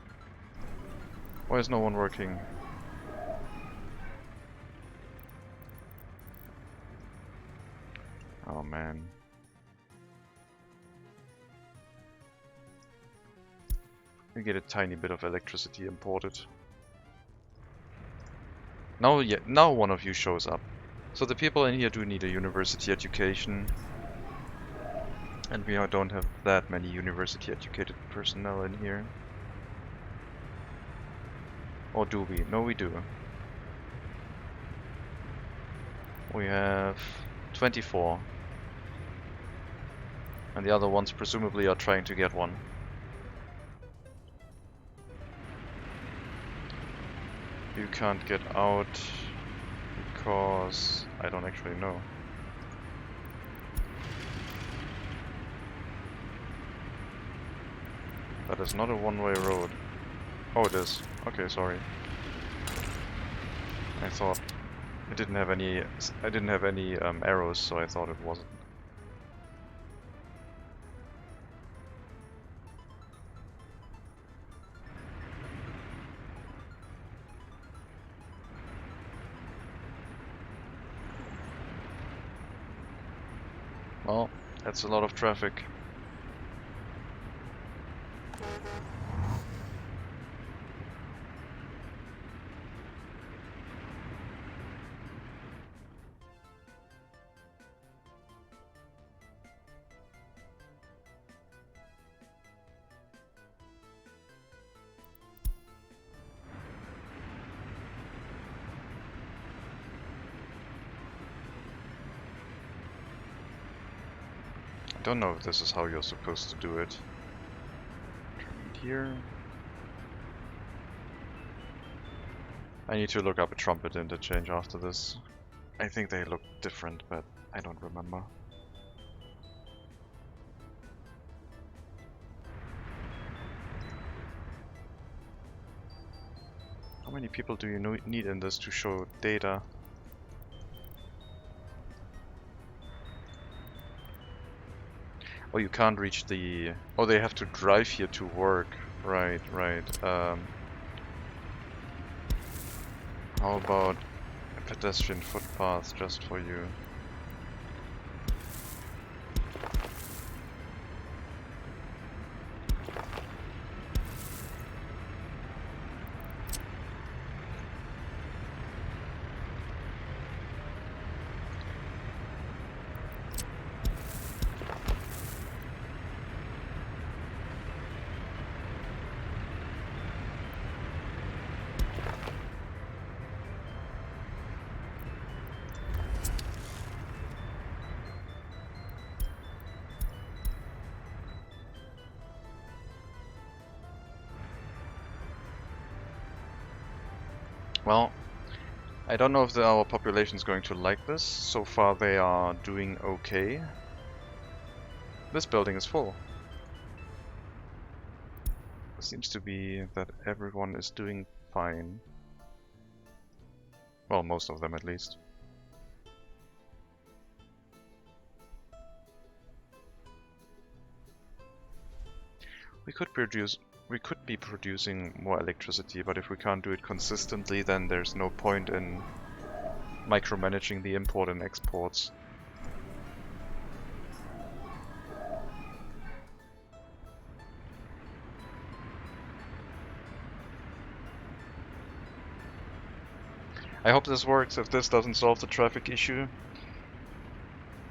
Why is no one working? Oh man. We get a tiny bit of electricity imported. Now, yeah, now one of you shows up. So the people in here do need a university education. And we don't have that many university educated personnel in here. Or do we? No, we do. We have 24. And the other ones presumably are trying to get one. You can't get out because I don't actually know. That is not a one-way road. Oh, it is. Okay, sorry. I thought it didn't have any. I didn't have any arrows, so I thought it wasn't. Well, that's a lot of traffic. I don't know if this is how you're supposed to do it. Here. I need to look up a Trumpet interchange after this. I think they look different, but I don't remember. How many people do you need in this to show data? Oh, you can't reach the... Oh, they have to drive here to work. Right, right. How about a pedestrian footpath just for you? Well, I don't know if our population is going to like this. So far they are doing okay. This building is full. It seems to be that everyone is doing fine. Well, most of them at least. We could be producing more electricity, but if we can't do it consistently, then there's no point in micromanaging the import and exports. I hope this works. If this doesn't solve the traffic issue,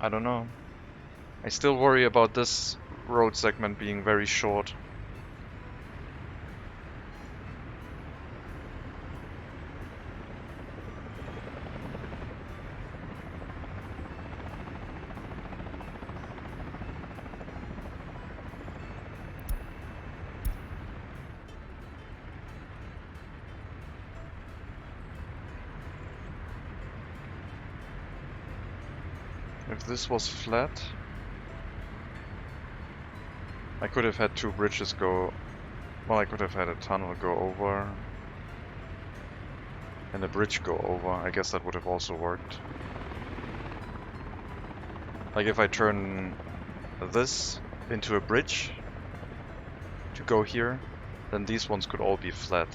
I don't know. I still worry about this road segment being very short. if this was flat, I could have had two bridges go... Well, I could have had a tunnel go over and a bridge go over. I guess that would have also worked. Like if I turn this into a bridge to go here, then these ones could all be flat.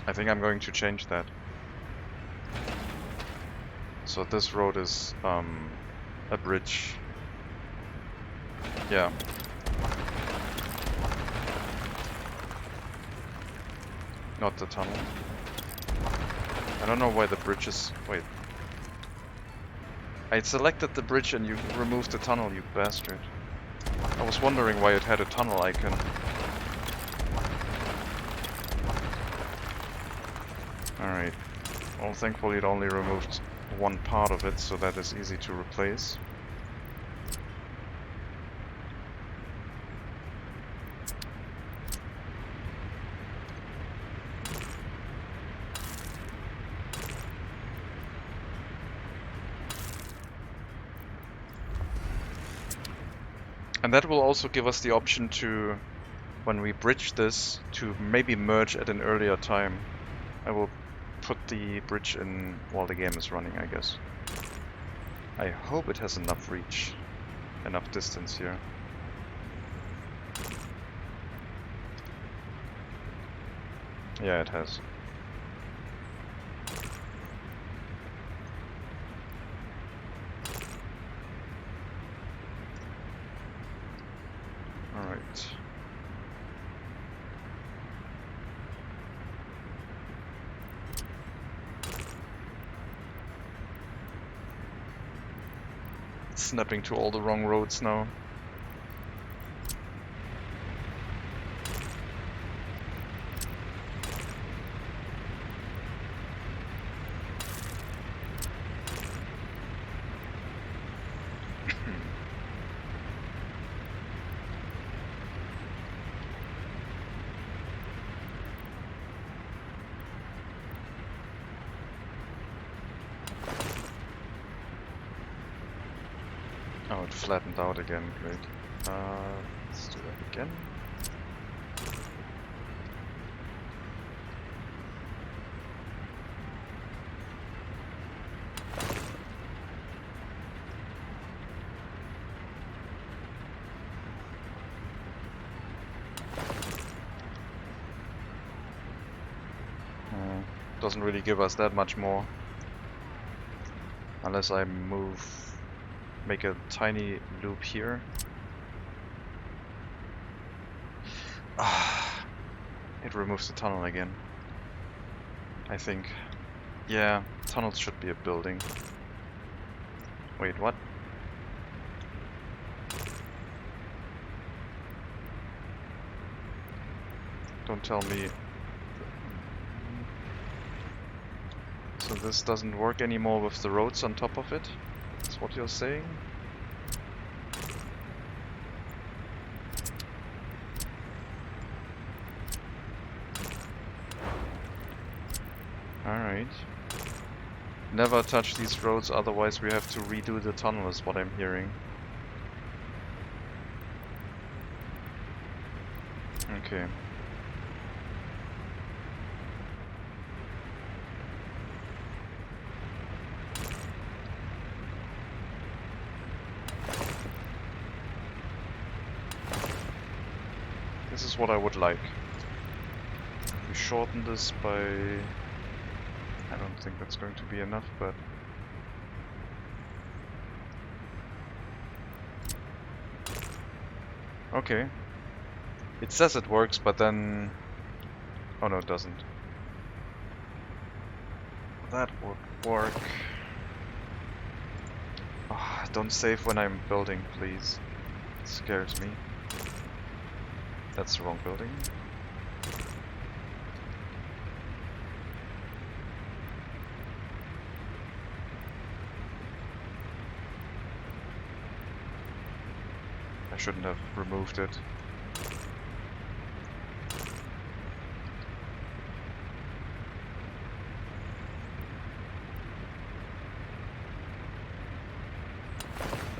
I think I'm going to change that. So this road is a bridge. Yeah. Not the tunnel. I don't know why the bridge is... Wait. I selected the bridge and you removed the tunnel, you bastard. I was wondering why it had a tunnel icon. Alright. Well, thankfully it only removed one part of it, so that is easy to replace. And that will also give us the option to, when we bridge this, to maybe merge at an earlier time. I will put the bridge in while the game is running, I guess. I hope it has enough reach, enough distance here. Yeah, it has. Alright. Snapping to all the wrong roads now. Oh, it flattened out again, great. Let's do that again. Doesn't really give us that much more. Unless I make a tiny loop here. It removes the tunnel again. I think. Yeah, tunnels should be a building. Wait, what? Don't tell me. So this doesn't work anymore with the roads on top of it? That's what you're saying? Alright. Never touch these roads, otherwise we have to redo the tunnel, is what I'm hearing. Okay. This is what I would like. If we shorten this by... I don't think that's going to be enough, but... Okay. It says it works, but then... Oh no, it doesn't. That would work. Oh, don't save when I'm building, please. It scares me. That's the wrong building. shouldn't have removed it.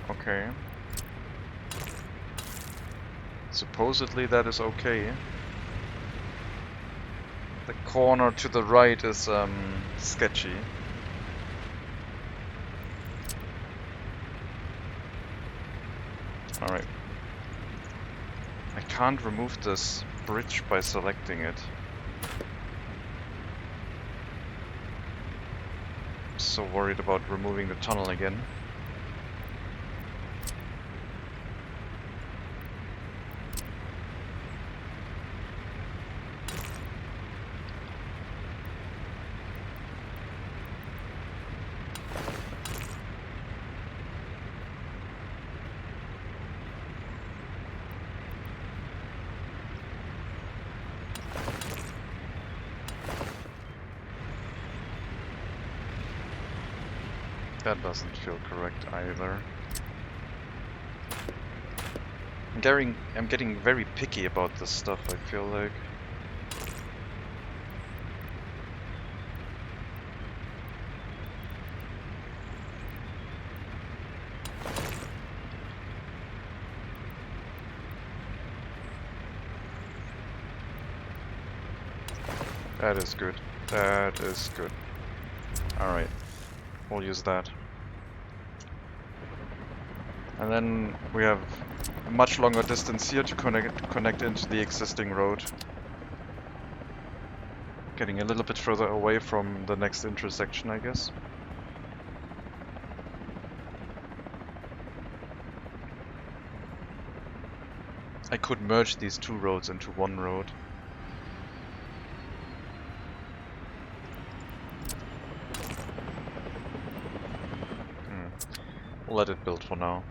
Okay. Supposedly that is okay. The corner to the right is sketchy. Alright. I can't remove this bridge by selecting it. I'm so worried about removing the tunnel again. That doesn't feel correct either. I'm getting very picky about this stuff, I feel like. That is good. That is good. Alright. We'll use that. And then we have a much longer distance here to connect into the existing road. Getting a little bit further away from the next intersection, I guess. I could merge these two roads into one road. We'll let it build for now.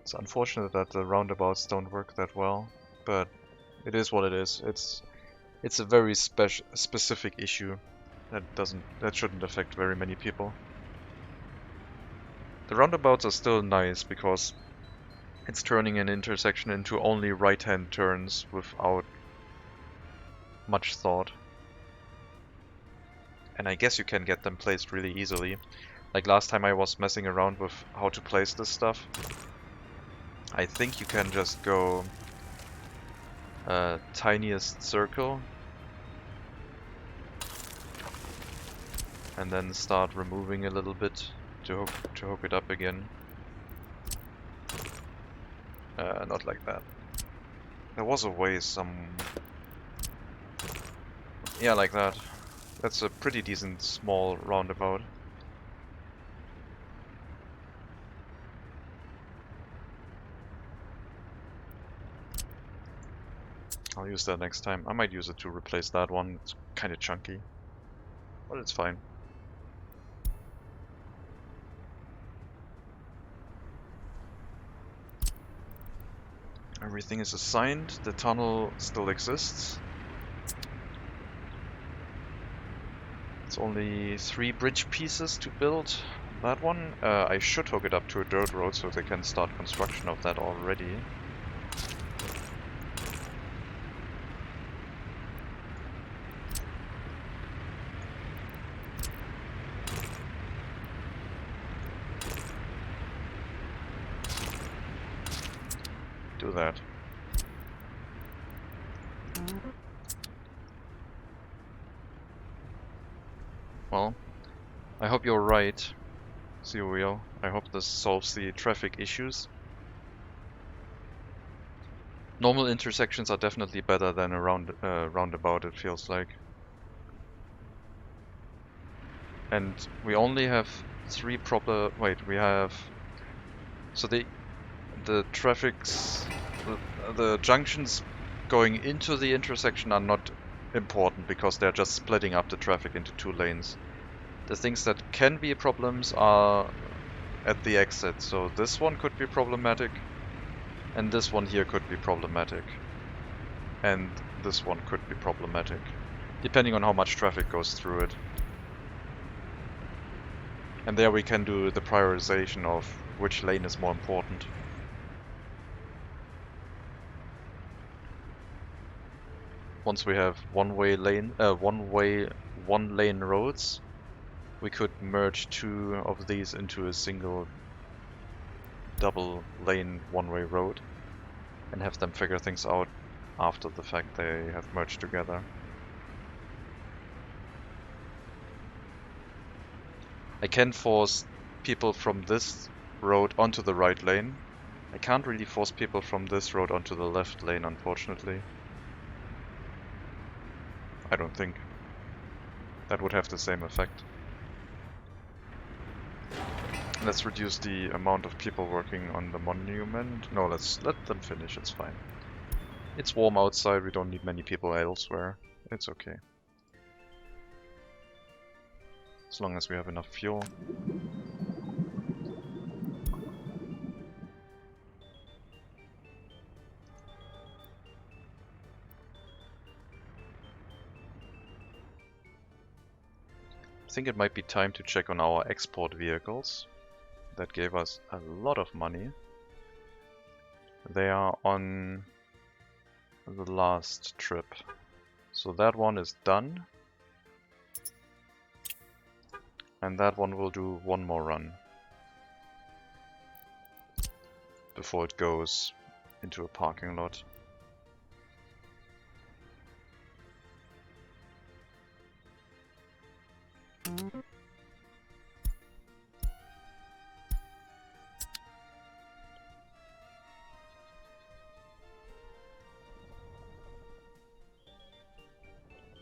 It's unfortunate that the roundabouts don't work that well, but it is what it is. It's a very specific issue that shouldn't affect very many people. The roundabouts are still nice because it's turning an intersection into only right-hand turns without much thought. And I guess you can get them placed really easily. Like last time I was messing around with how to place this stuff. I think you can just go tiniest circle and then start removing a little bit to hook it up again. Not like that. There was a way yeah, like that. That's a pretty decent small roundabout. I'll use that next time. I might use it to replace that one. It's kind of chunky, but it's fine. Everything is assigned. The tunnel still exists. It's only 3 bridge pieces to build. That one, I should hook it up to a dirt road so they can start construction of that already. Do that. Well, I hope you're right, Serial. I hope this solves the traffic issues. Normal intersections are definitely better than a roundabout, it feels like. And we only have 3 proper... Wait, we have... So the junctions going into the intersection are not important because they're just splitting up the traffic into 2 lanes. The things that can be problems are at the exit, so this one could be problematic, and this one here could be problematic, and this one could be problematic. depending on how much traffic goes through it. And there we can do the prioritization of which lane is more important. Once we have one lane roads, we could merge two of these into a single double lane one-way road and have them figure things out after the fact they have merged together. I can force people from this road onto the right lane. I can't really force people from this road onto the left lane, unfortunately. I don't think. That would have the same effect. Let's reduce the amount of people working on the monument. No, let's let them finish, it's fine. It's warm outside, we don't need many people elsewhere. It's okay. As long as we have enough fuel. I think it might be time to check on our export vehicles. That gave us a lot of money. They are on the last trip. So that one is done. And that one will do one more run before it goes into a parking lot.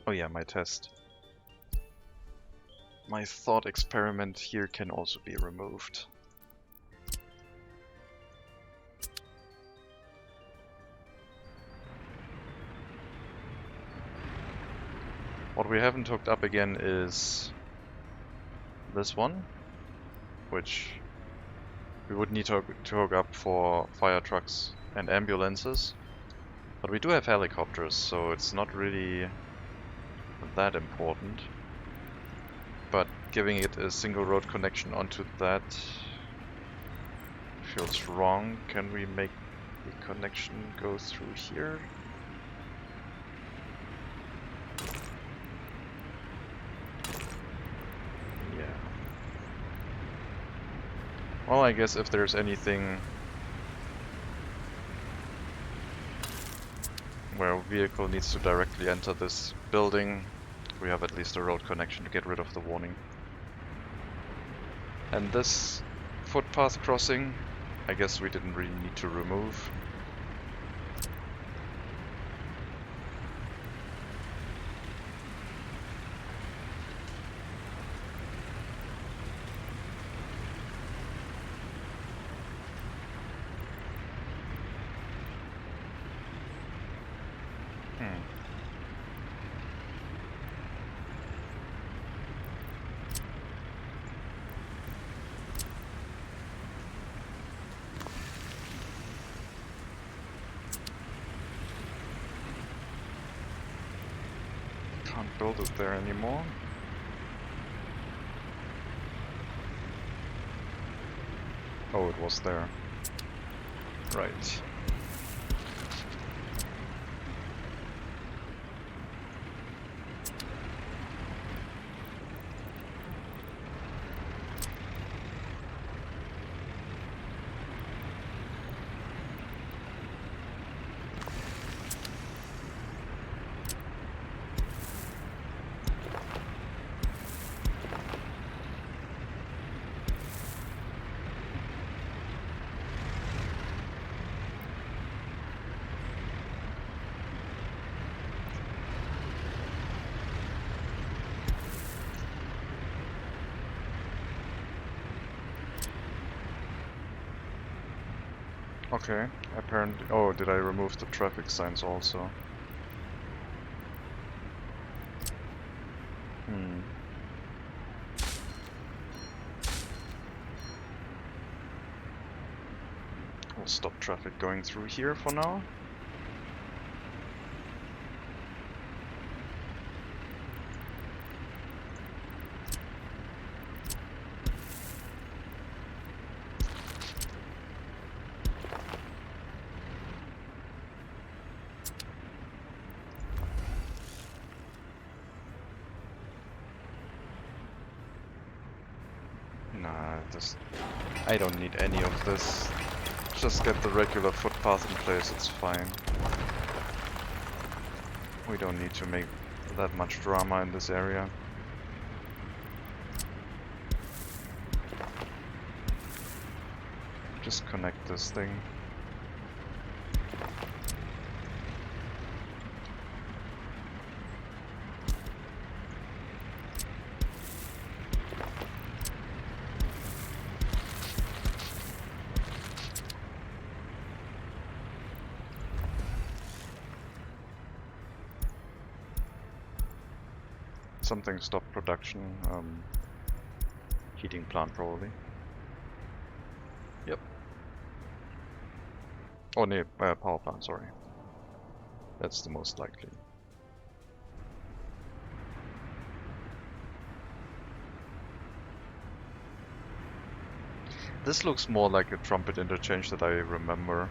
Oh yeah, my test. My thought experiment here can also be removed. What we haven't hooked up again is this one, which we would need to hook up for fire trucks and ambulances. But we do have helicopters, so it's not really that important. But giving it a single road connection onto that feels wrong. Can we make the connection go through here? Yeah. Well, I guess if there's anything where a vehicle needs to directly enter this building, we have at least a road connection to get rid of the warning. And this footpath crossing, I guess we didn't really need to remove. Can't build it there anymore. Oh, it was there. Right. Okay, apparently. Oh, did I remove the traffic signs also? We'll stop traffic going through here for now. I don't need any of this. Just get the regular footpath in place, it's fine. We don't need to make that much drama in this area. Just connect this thing. Something stopped production. Heating plant probably. Yep. Oh no, power plant, sorry. That's the most likely. This looks more like a Trumpet interchange that I remember.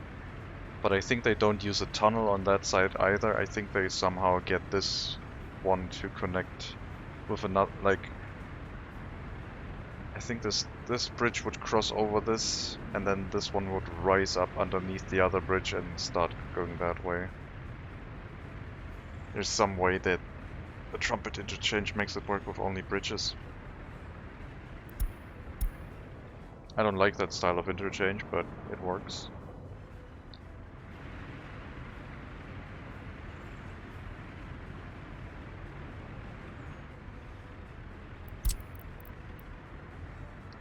But I think they don't use a tunnel on that side either. I think they somehow get this one to connect with another, like, I think this bridge would cross over this, and then this one would rise up underneath the other bridge and start going that way. There's some way that the Trumpet interchange makes it work with only bridges. I don't like that style of interchange, but it works.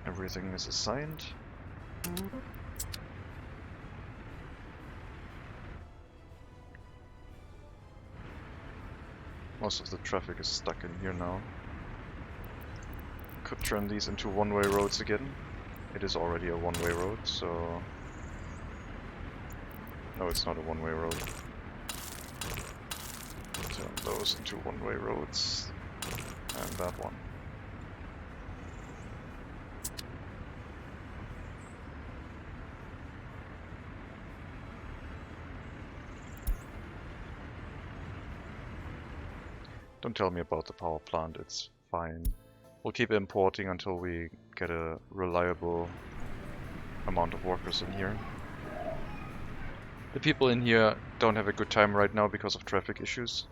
Everything is assigned. Most of the traffic is stuck in here now. Could turn these into one-way roads again. It is already a one-way road, so... No, it's not a one-way road. Turn those into one-way roads. And that one. Don't tell me about the power plant, it's fine. We'll keep importing until we get a reliable amount of workers in here. The people in here don't have a good time right now because of traffic issues.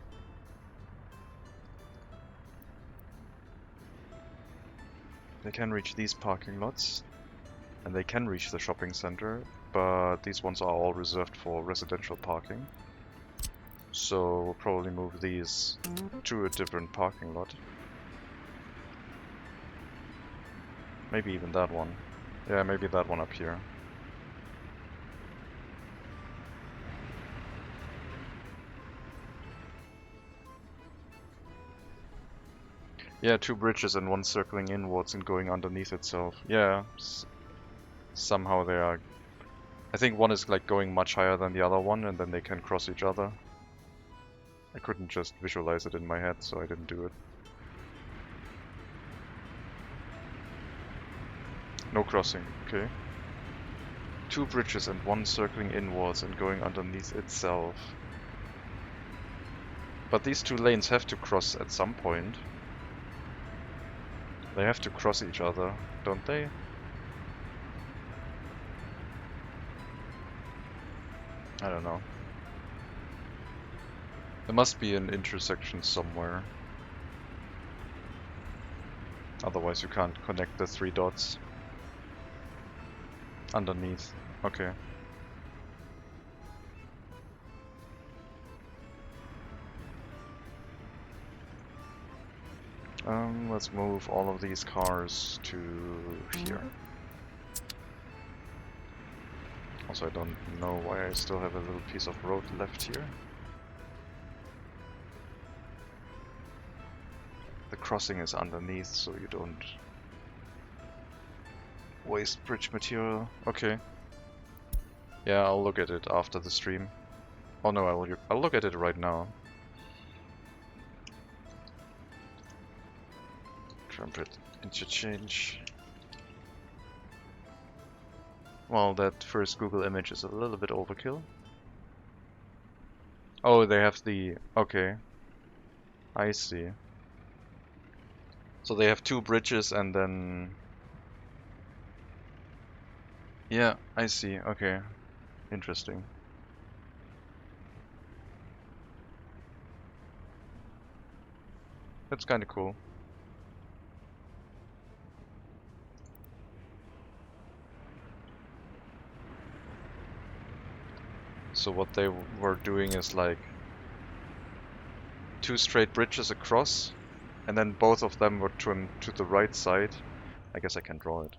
They can reach these parking lots, and they can reach the shopping center, but these ones are all reserved for residential parking. So we'll probably move these to a different parking lot. Maybe even that one. Yeah, maybe that one up here. Yeah, two bridges and one circling inwards and going underneath itself. Yeah, somehow they are... I think one is like going much higher than the other one, and then they can cross each other. I couldn't just visualize it in my head, so I didn't do it. No crossing, okay. Two bridges and one circling inwards and going underneath itself. But these two lanes have to cross at some point. They have to cross each other, don't they? I don't know. There must be an intersection somewhere. Otherwise you can't connect the three dots. Underneath. Okay. Let's move all of these cars to here. Also, I don't know why I still have a little piece of road left here. The crossing is underneath, so you don't waste bridge material. Okay. Yeah, I'll look at it after the stream. Oh no, I'll look at it right now. Trumpet Interchange. Well, that first Google image is a little bit overkill. Oh, they have the... Okay. I see. So they have two bridges and then Yeah, I see. Okay. Interesting. That's kind of cool. So what they were doing is like 2 straight bridges across, and then both of them were turned to the right side. I guess I can draw it.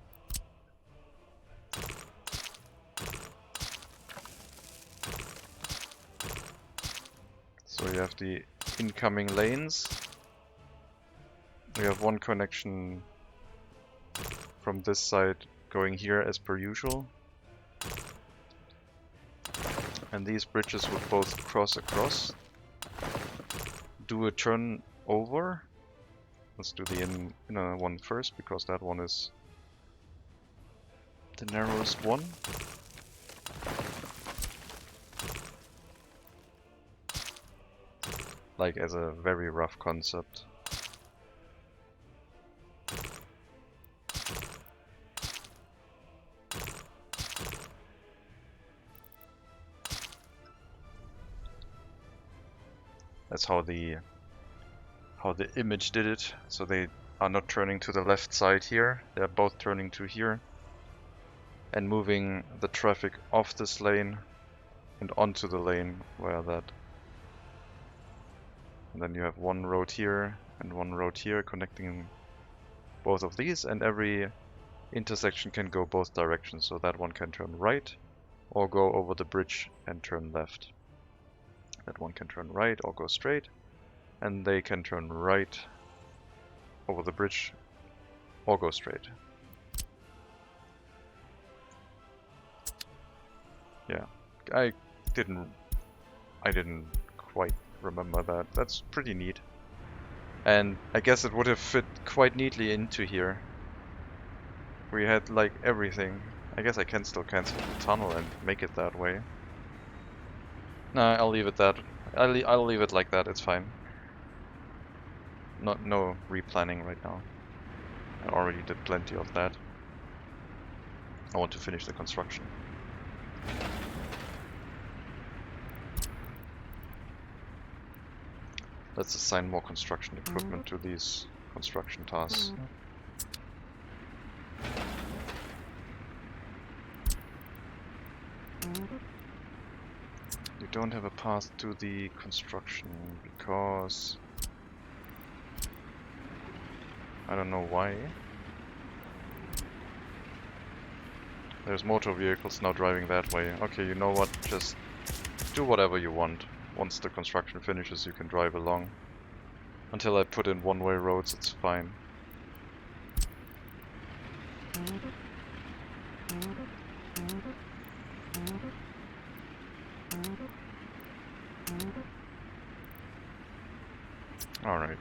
So you have the incoming lanes. We have one connection from this side going here as per usual. And these bridges would both cross across. Do a turn over. Let's do the inner one first, because that one is the narrowest one. Like as a very rough concept. That's how the image did it. So they are not turning to the left side here. They're both turning to here. And moving the traffic off this lane and onto the lane where that. And then you have one road here and one road here connecting both of these, and every intersection can go both directions. So that one can turn right or go over the bridge and turn left. That one can turn right or go straight, and they can turn right over the bridge or go straight. Yeah, I didn't quite remember that. That's pretty neat. And I guess it would have fit quite neatly into here. We had like everything. I guess I can still cancel the tunnel and make it that way. Nah, I'll leave it that. I'll leave it like that. It's fine. No replanning right now. I already did plenty of that. I want to finish the construction. Let's assign more construction equipment to these construction tasks. You don't have a path to the construction because I don't know why. There's motor vehicles now driving that way. Okay, you know what? Just do whatever you want. Once the construction finishes, you can drive along. Until I put in one-way roads, it's fine. Alright.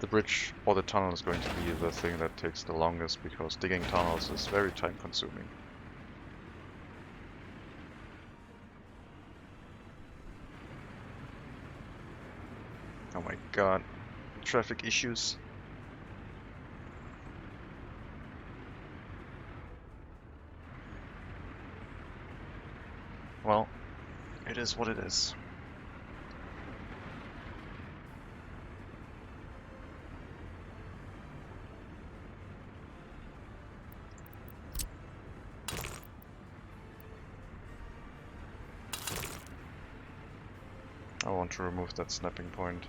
The bridge or the tunnel is going to be the thing that takes the longest, because digging tunnels is very time consuming. Oh my god, traffic issues. Well, it is what it is. I want to remove that snapping point.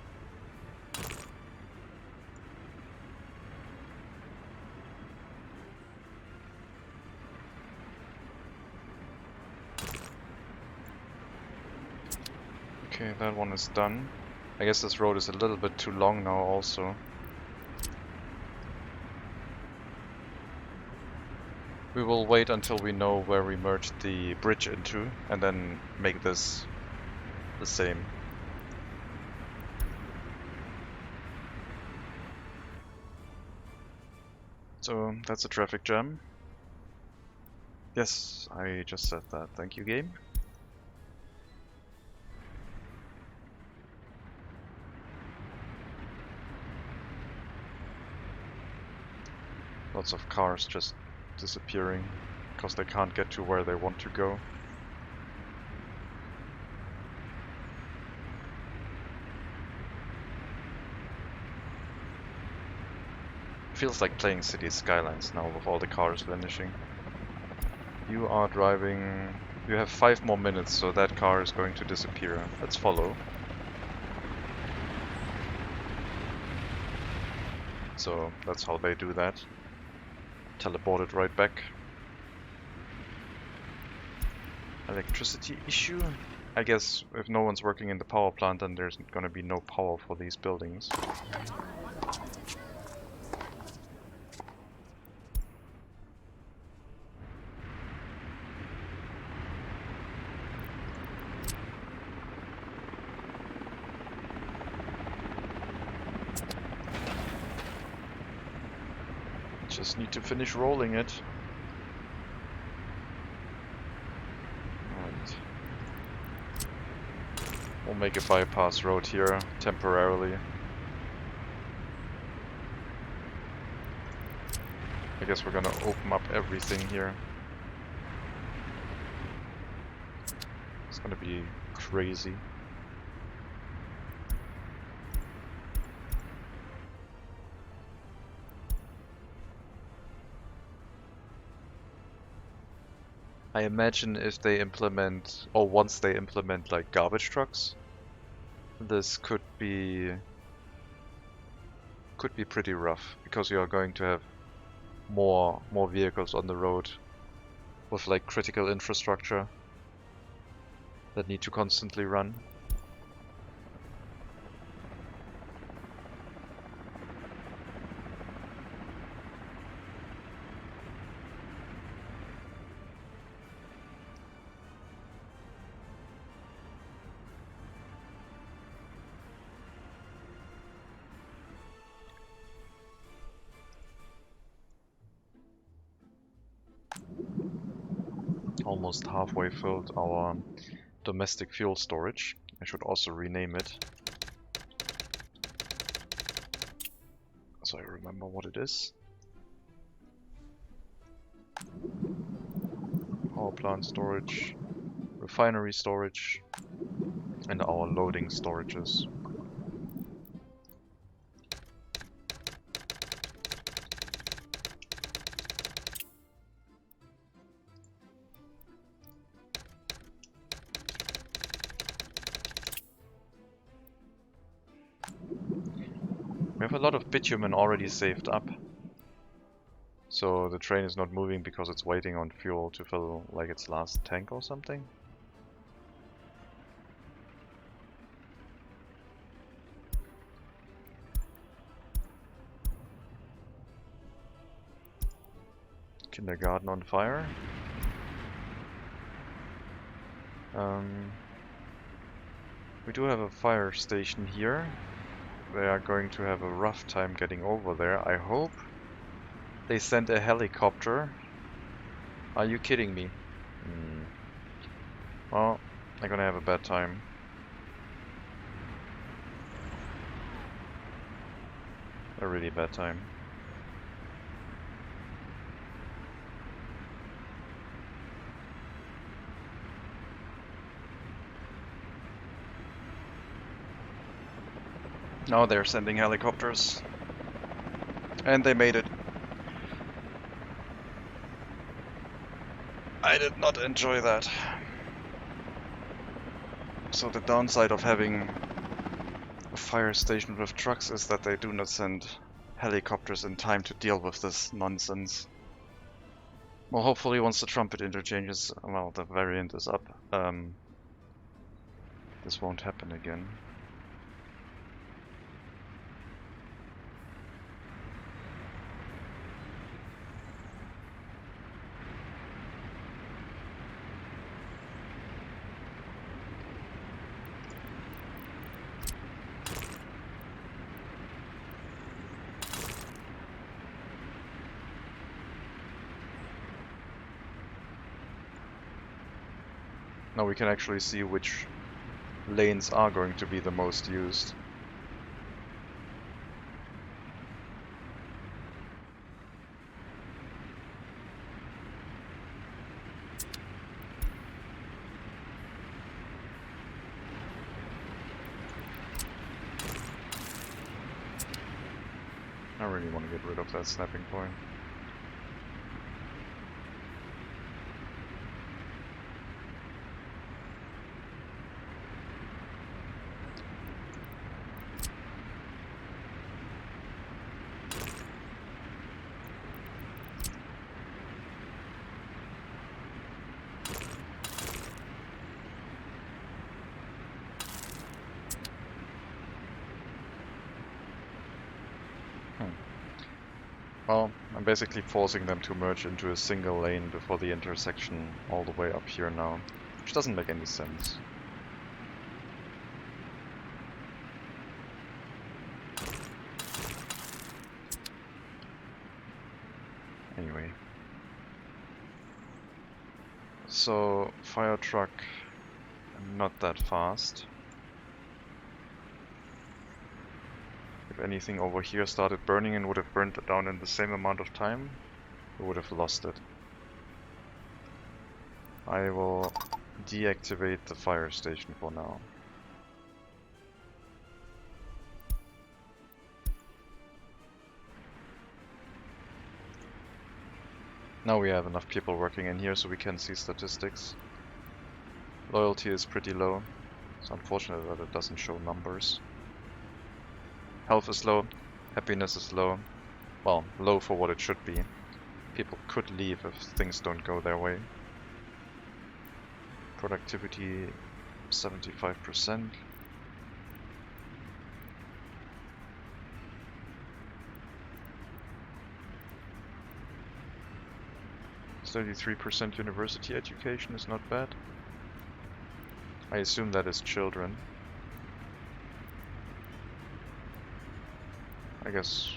Okay, that one is done. I guess this road is a little bit too long now also. We will wait until we know where we merged the bridge into, and then make this the same. So that's a traffic jam. Yes, I just said that. Thank you, game. Lots of cars just disappearing. because they can't get to where they want to go. Feels like playing City Skylines now with all the cars vanishing. You are driving... You have 5 more minutes, so that car is going to disappear. Let's follow. So that's how they do that. Teleport it right back. Electricity issue? I guess if no one's working in the power plant, then there's gonna be no power for these buildings. Just need to finish rolling it. Right. We'll make a bypass road here temporarily. I guess we're gonna open up everything here. It's gonna be crazy. I imagine if they implement, or once they implement like garbage trucks, this could be pretty rough, because you are going to have more vehicles on the road with like critical infrastructure that need to constantly run. Almost halfway filled our domestic fuel storage. I should also rename it, so I remember what it is. Power plant storage, refinery storage, and our loading storages. We have a lot of bitumen already saved up, so the train is not moving because it's waiting on fuel to fill like its last tank or something. Kindergarten on fire. We do have a fire station here. They are going to have a rough time getting over there. I hope they send a helicopter. Are you kidding me? Well, they're gonna have a bad time. A really bad time. Now they're sending helicopters. And they made it. I did not enjoy that. So the downside of having a fire station with trucks is that they do not send helicopters in time to deal with this nonsense. Well, hopefully once the Trumpet interchange is, well, the variant is up, this won't happen again. Now we can actually see which lanes are going to be the most used. I really want to get rid of that snapping point. Well, I'm basically forcing them to merge into a single lane before the intersection all the way up here now, which doesn't make any sense. Anyway. So, fire truck, not that fast. If anything over here started burning and would have burned it down in the same amount of time, we would have lost it. I will deactivate the fire station for now. Now we have enough people working in here so we can see statistics. Loyalty is pretty low. It's unfortunate that it doesn't show numbers. Health is low, happiness is low. Well, low for what it should be. People could leave if things don't go their way. Productivity 75%. %33% university education is not bad. I assume that is children. I guess,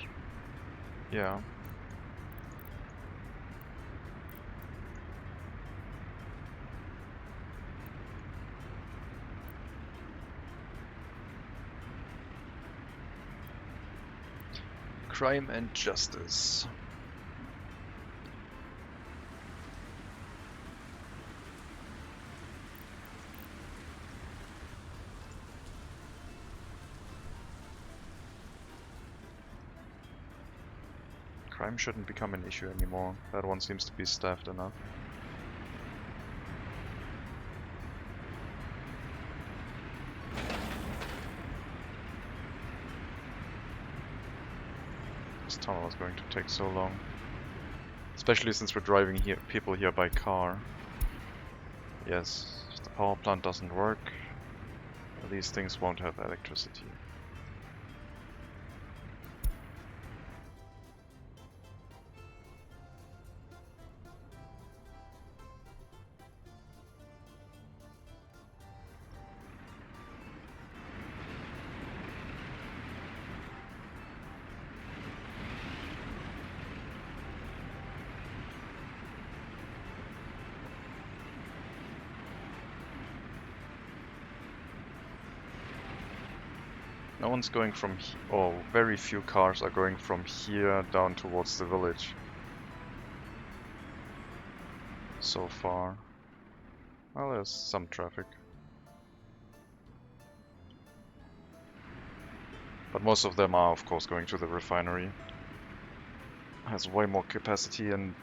yeah. Crime and justice. Crime shouldn't become an issue anymore. That one seems to be staffed enough. This tunnel is going to take so long. Especially since we're driving here, people here by car. Yes, if the power plant doesn't work, these things won't have electricity. No one's going from or very few cars are going from here down towards the village. So far. Well, there's some traffic. But most of them are, of course, going to the refinery. Has way more capacity and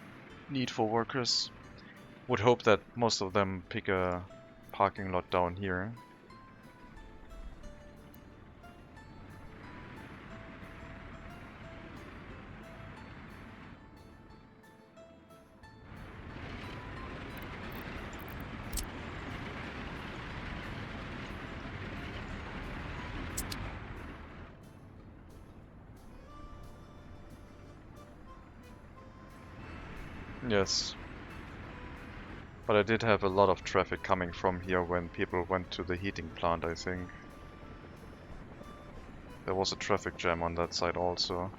need for workers. Would hope that most of them pick a parking lot down here. Yes. But I did have a lot of traffic coming from here when people went to the heating plant, I think. There was a traffic jam on that side also.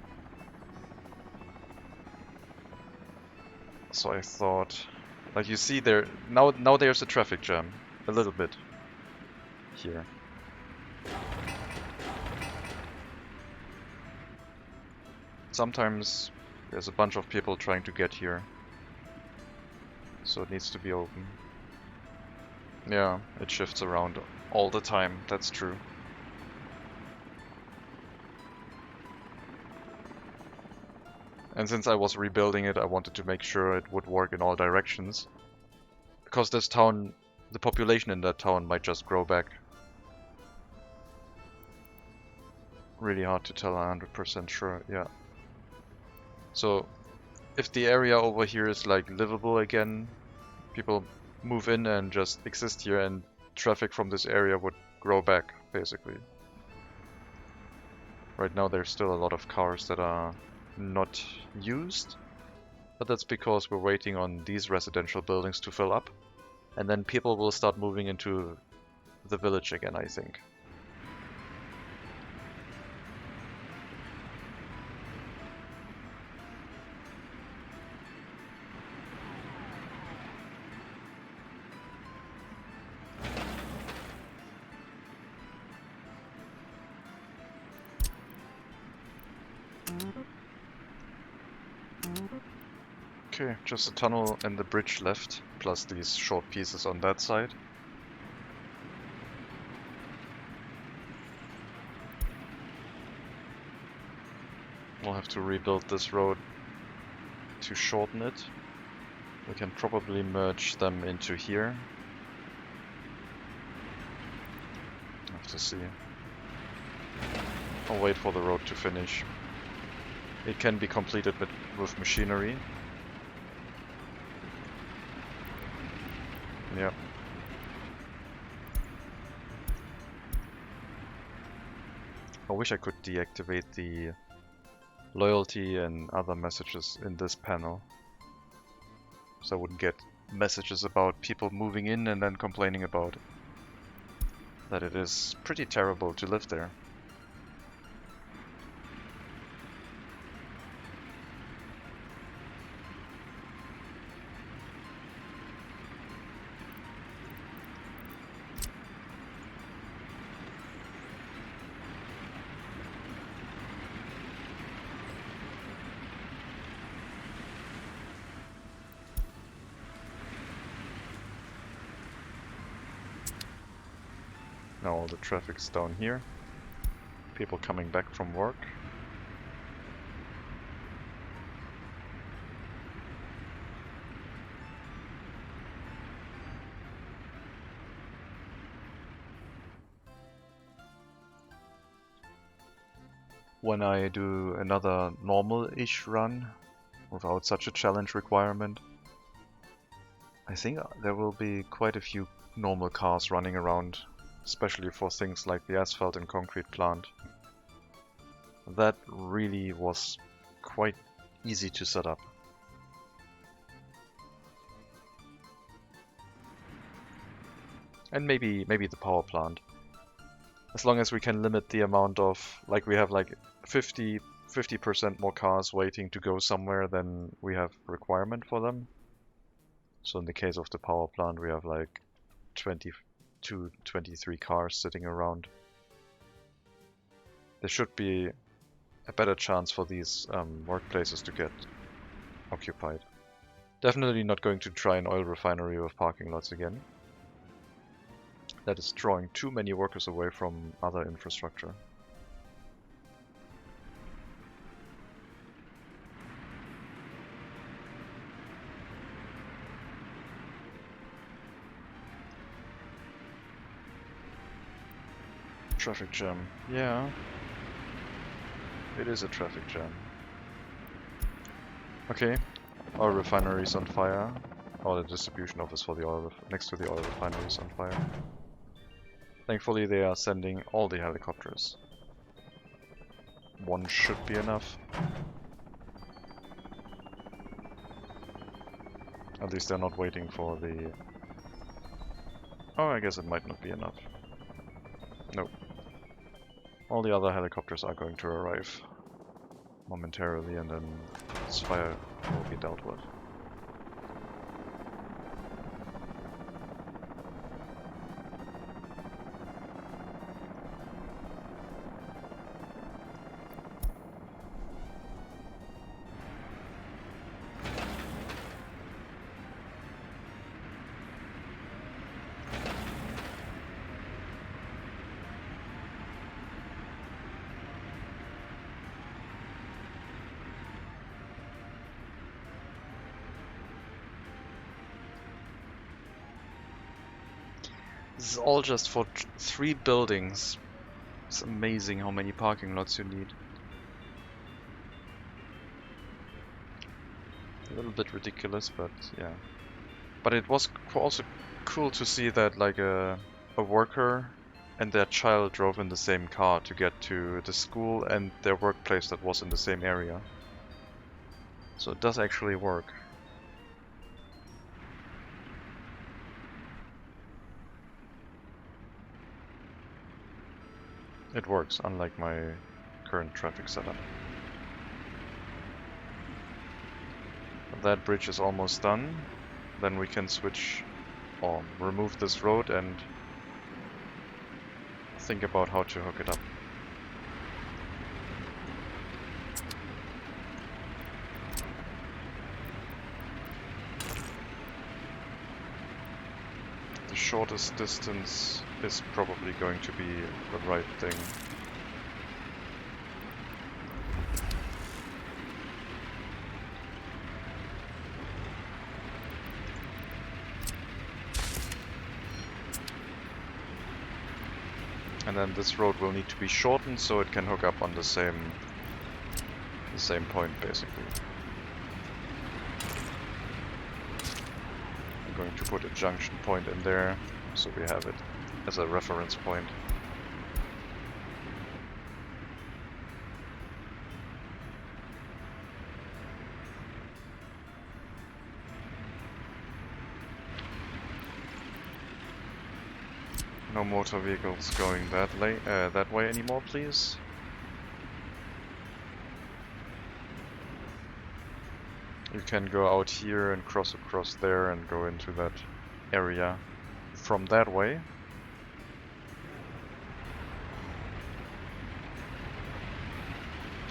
So I thought, like you see there, now there's a traffic jam, a little bit, here. Sometimes there's a bunch of people trying to get here. So it needs to be open. Yeah, it shifts around all the time, that's true. And since I was rebuilding it, I wanted to make sure it would work in all directions. Because this town, the population in that town might just grow back. Really hard to tell 100% sure, yeah. So, if the area over here is like livable again, people move in and just exist here and traffic from this area would grow back, basically. Right now there's still a lot of cars that are not used, but that's because we're waiting on these residential buildings to fill up, and then people will start moving into the village again, I think. Okay, just a tunnel and the bridge left, plus these short pieces on that side. We'll have to rebuild this road to shorten it. We can probably merge them into here. Have to see. I'll wait for the road to finish. It can be completed with machinery. Yeah. I wish I could deactivate the loyalty and other messages in this panel, so I wouldn't get messages about people moving in and then complaining about that it is pretty terrible to live there. Now all the traffic's down here. People coming back from work. When I do another normal-ish run, without such a challenge requirement, I think there will be quite a few normal cars running around, especially for things like the asphalt and concrete plant. That really was quite easy to set up. And maybe the power plant. As long as we can limit the amount of, like we have like 50% more cars waiting to go somewhere than we have requirement for them. So in the case of the power plant, we have like 22, 23 cars sitting around. There should be a better chance for these workplaces to get occupied. Definitely not going to try an oil refinery with parking lots again. That is drawing too many workers away from other infrastructure. Traffic jam. Yeah. It is a traffic jam. Okay. Oil refinery is on fire. Or the distribution office for the oil next to the oil refinery is on fire. Thankfully they are sending all the helicopters. One should be enough. At least they're not waiting for the... Oh, I guess it might not be enough. Nope. All the other helicopters are going to arrive momentarily, and then this fire will be dealt with. This is all just for 3 buildings. It's amazing how many parking lots you need. A little bit ridiculous, but yeah. But it was also cool to see that like a worker and their child drove in the same car to get to the school and their workplace that was in the same area. So it does actually work. It works, unlike my current traffic setup. That bridge is almost done. Then we can switch or remove this road and think about how to hook it up. The shortest distance is probably going to be the right thing. And then this road will need to be shortened so it can hook up on the same point basically. I'm going to put a junction point in there so we have it as a reference point. No motor vehicles going that way anymore, please. You can go out here and cross across there and go into that area from that way.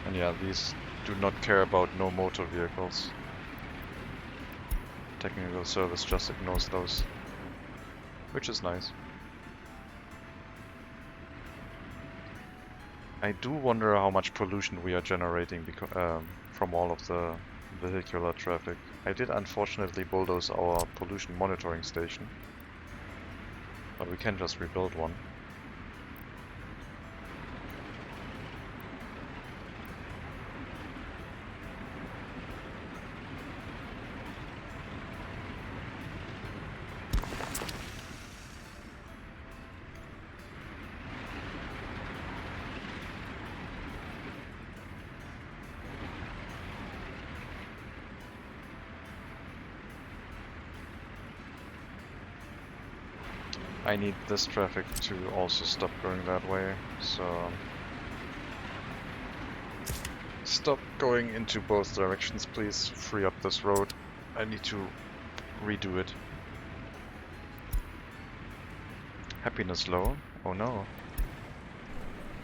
And yeah, these do not care about no motor vehicles. Technical service just ignores those, which is nice. I do wonder how much pollution we are generating from all of the vehicular traffic. I did unfortunately bulldoze our pollution monitoring station, but we can just rebuild one. I need this traffic to also stop going that way, so stop going into both directions, please. Free up this road. I need to redo it. Happiness low? Oh no.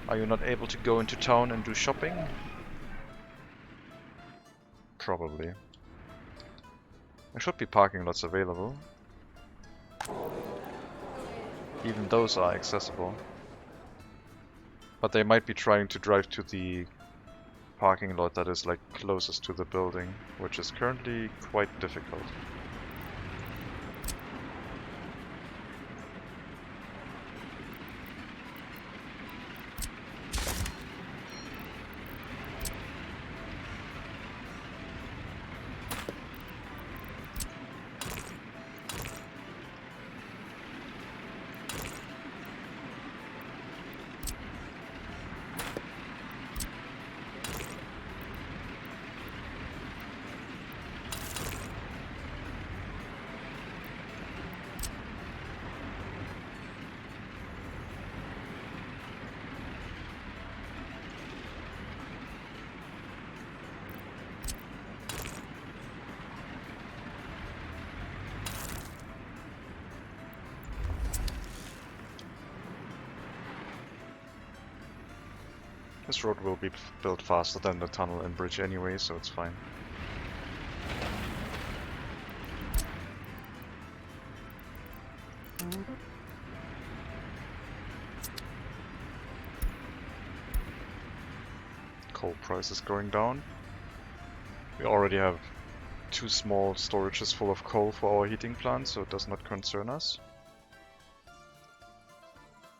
Are you not able to go into town and do shopping? Probably. There should be parking lots available. Even those are accessible. But they might be trying to drive to the parking lot that is like closest to the building, which is currently quite difficult. This road will be built faster than the tunnel and bridge anyway, so it's fine. Coal prices going down. We already have 2 small storages full of coal for our heating plant, so it does not concern us.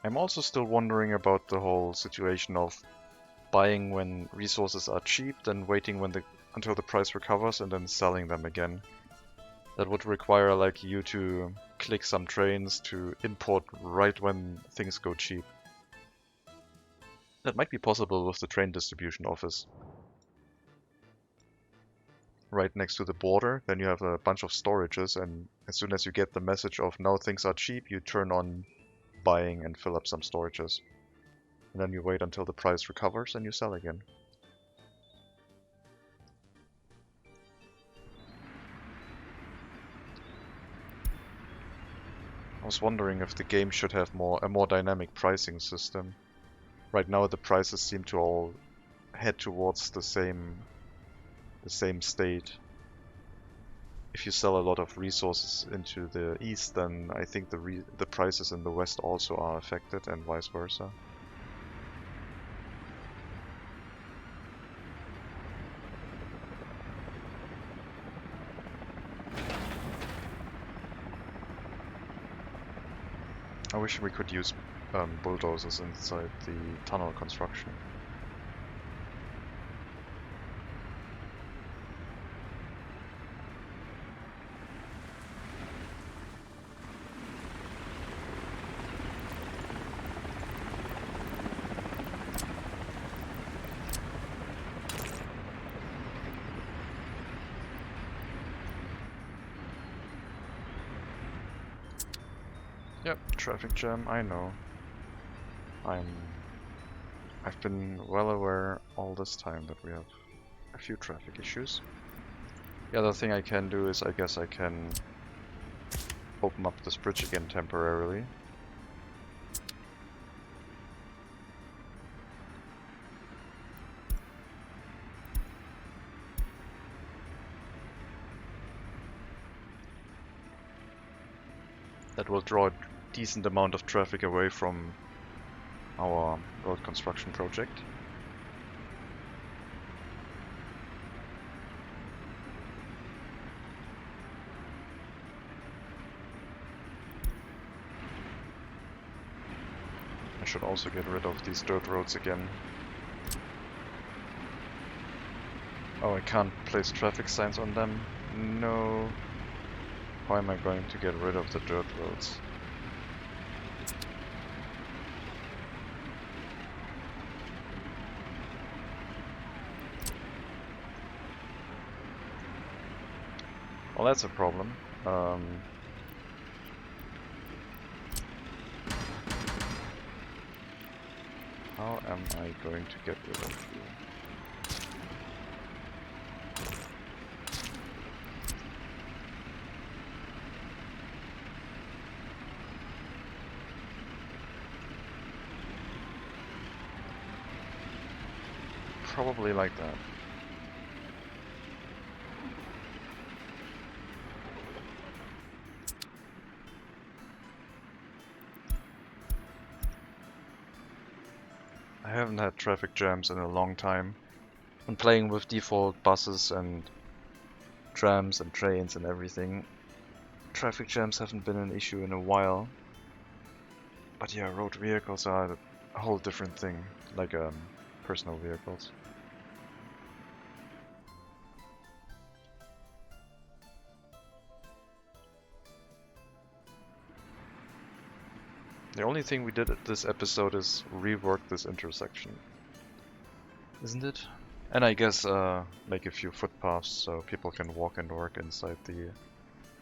I'm also still wondering about the whole situation of buying when resources are cheap, then waiting until the price recovers and then selling them again. That would require like you to click some trains to import right when things go cheap. That might be possible with the train distribution office. Right next to the border, then you have a bunch of storages, and as soon as you get the message of now things are cheap, you turn on buying and fill up some storages. And then you wait until the price recovers and you sell again. I was wondering if the game should have a more dynamic pricing system. Right now the prices seem to all head towards the same state. If you sell a lot of resources into the east, then I think the prices in the west also are affected, and vice versa. I wish we could use bulldozers inside the tunnel construction. Yep, traffic jam, I know. I've been well aware all this time that we have a few traffic issues. The other thing I can do is I guess I can open up this bridge again temporarily. That will draw a decent amount of traffic away from our road construction project. I should also get rid of these dirt roads again. Oh, I can't place traffic signs on them? No. How am I going to get rid of the dirt roads? Well, that's a problem. How am I going to get rid of you? Probably like that. I haven't had traffic jams in a long time. When playing with default buses and trams and trains and everything, traffic jams haven't been an issue in a while. But yeah, road vehicles are a whole different thing, like personal vehicles. The only thing we did at this episode is rework this intersection. Isn't it? And I guess make a few footpaths so people can walk and work inside the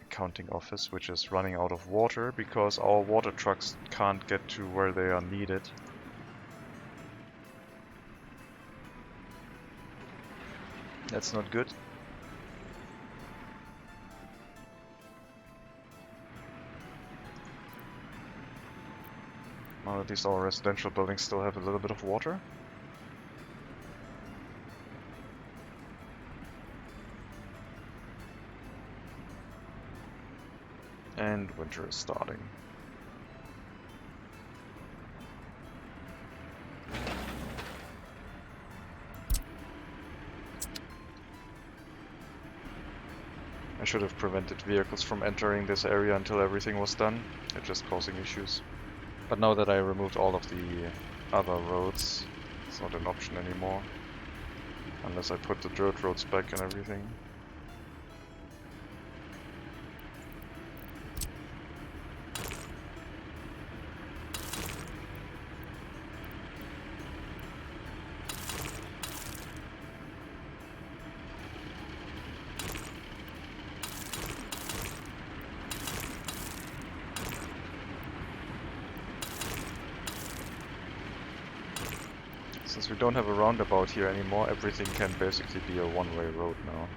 accounting office, which is running out of water because our water trucks can't get to where they are needed. That's not good. Well, at least our residential buildings still have a little bit of water. And winter is starting. I should have prevented vehicles from entering this area until everything was done. They're just causing issues. But now that I removed all of the other roads, it's not an option anymore. Unless I put the dirt roads back and everything. Since we don't have a roundabout here anymore, everything can basically be a one-way road now.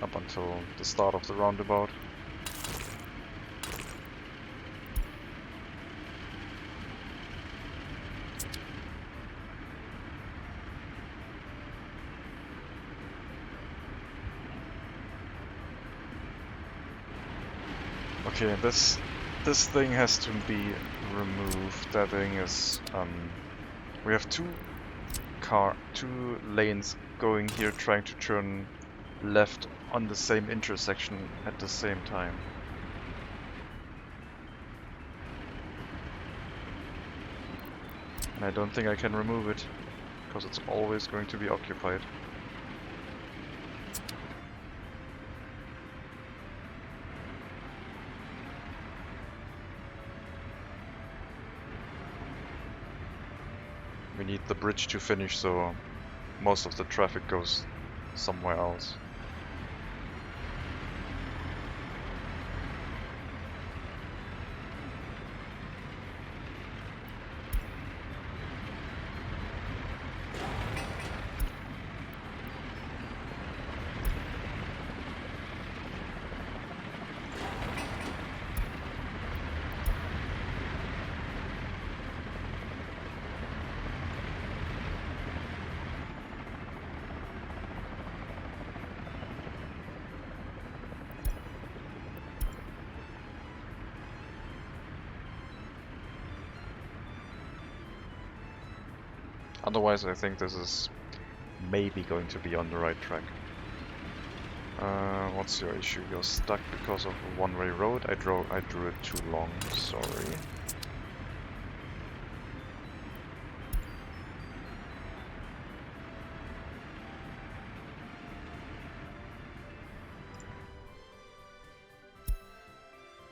Up until the start of the roundabout. Okay, this thing has to be removed. That thing is we have two lanes going here trying to turn left on the same intersection at the same time. And I don't think I can remove it, because it's always going to be occupied. We need the bridge to finish, so most of the traffic goes somewhere else. Otherwise, I think this is maybe going to be on the right track. What's your issue? You're stuck because of a one-way road? I drew it too long, sorry.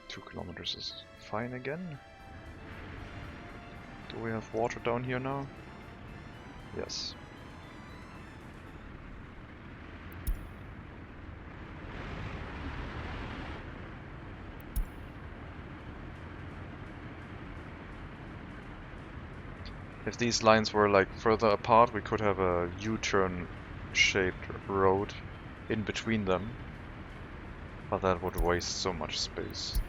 Two kilometers is fine again. Do we have water down here now? Yes. If these lines were like further apart, we could have a U-turn shaped road in between them, but that would waste so much space.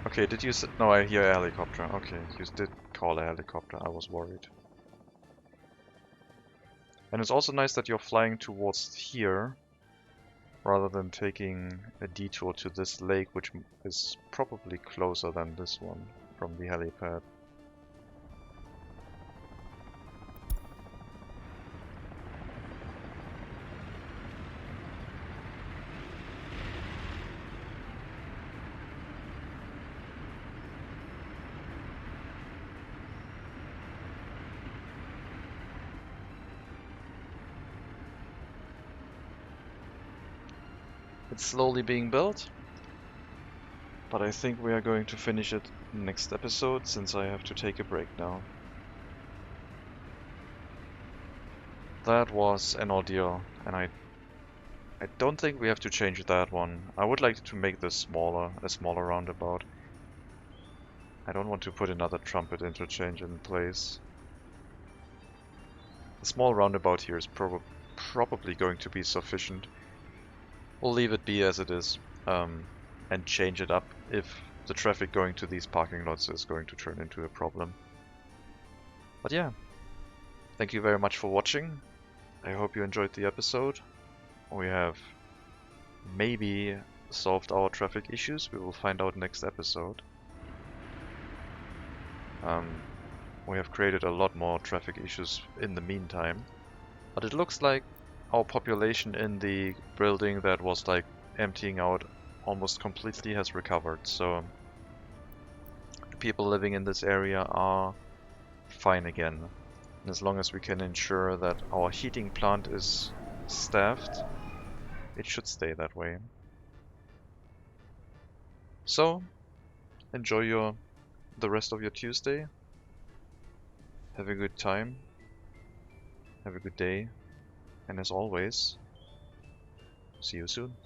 Okay, did you no, I hear a helicopter. Okay, you did call a helicopter, I was worried. And it's also nice that you're flying towards here, rather than taking a detour to this lake, which is probably closer than this one from the helipad. It's slowly being built, but I think we are going to finish it next episode, since I have to take a break now. That was an ordeal, and I don't think we have to change that one. I would like to make this smaller, a smaller roundabout. I don't want to put another Trumpet interchange in place. A small roundabout here is probably going to be sufficient. We'll leave it be as it is, and change it up if the traffic going to these parking lots is going to turn into a problem. But yeah, Thank you very much for watching. I hope you enjoyed the episode. We have maybe solved our traffic issues. We will find out next episode. We have created a lot more traffic issues in the meantime. But it looks like our population in the building that was like emptying out almost completely has recovered. So the people living in this area are fine again. And as long as we can ensure that our heating plant is staffed, it should stay that way. So, enjoy the rest of your Tuesday. Have a good time. Have a good day. And as always, see you soon.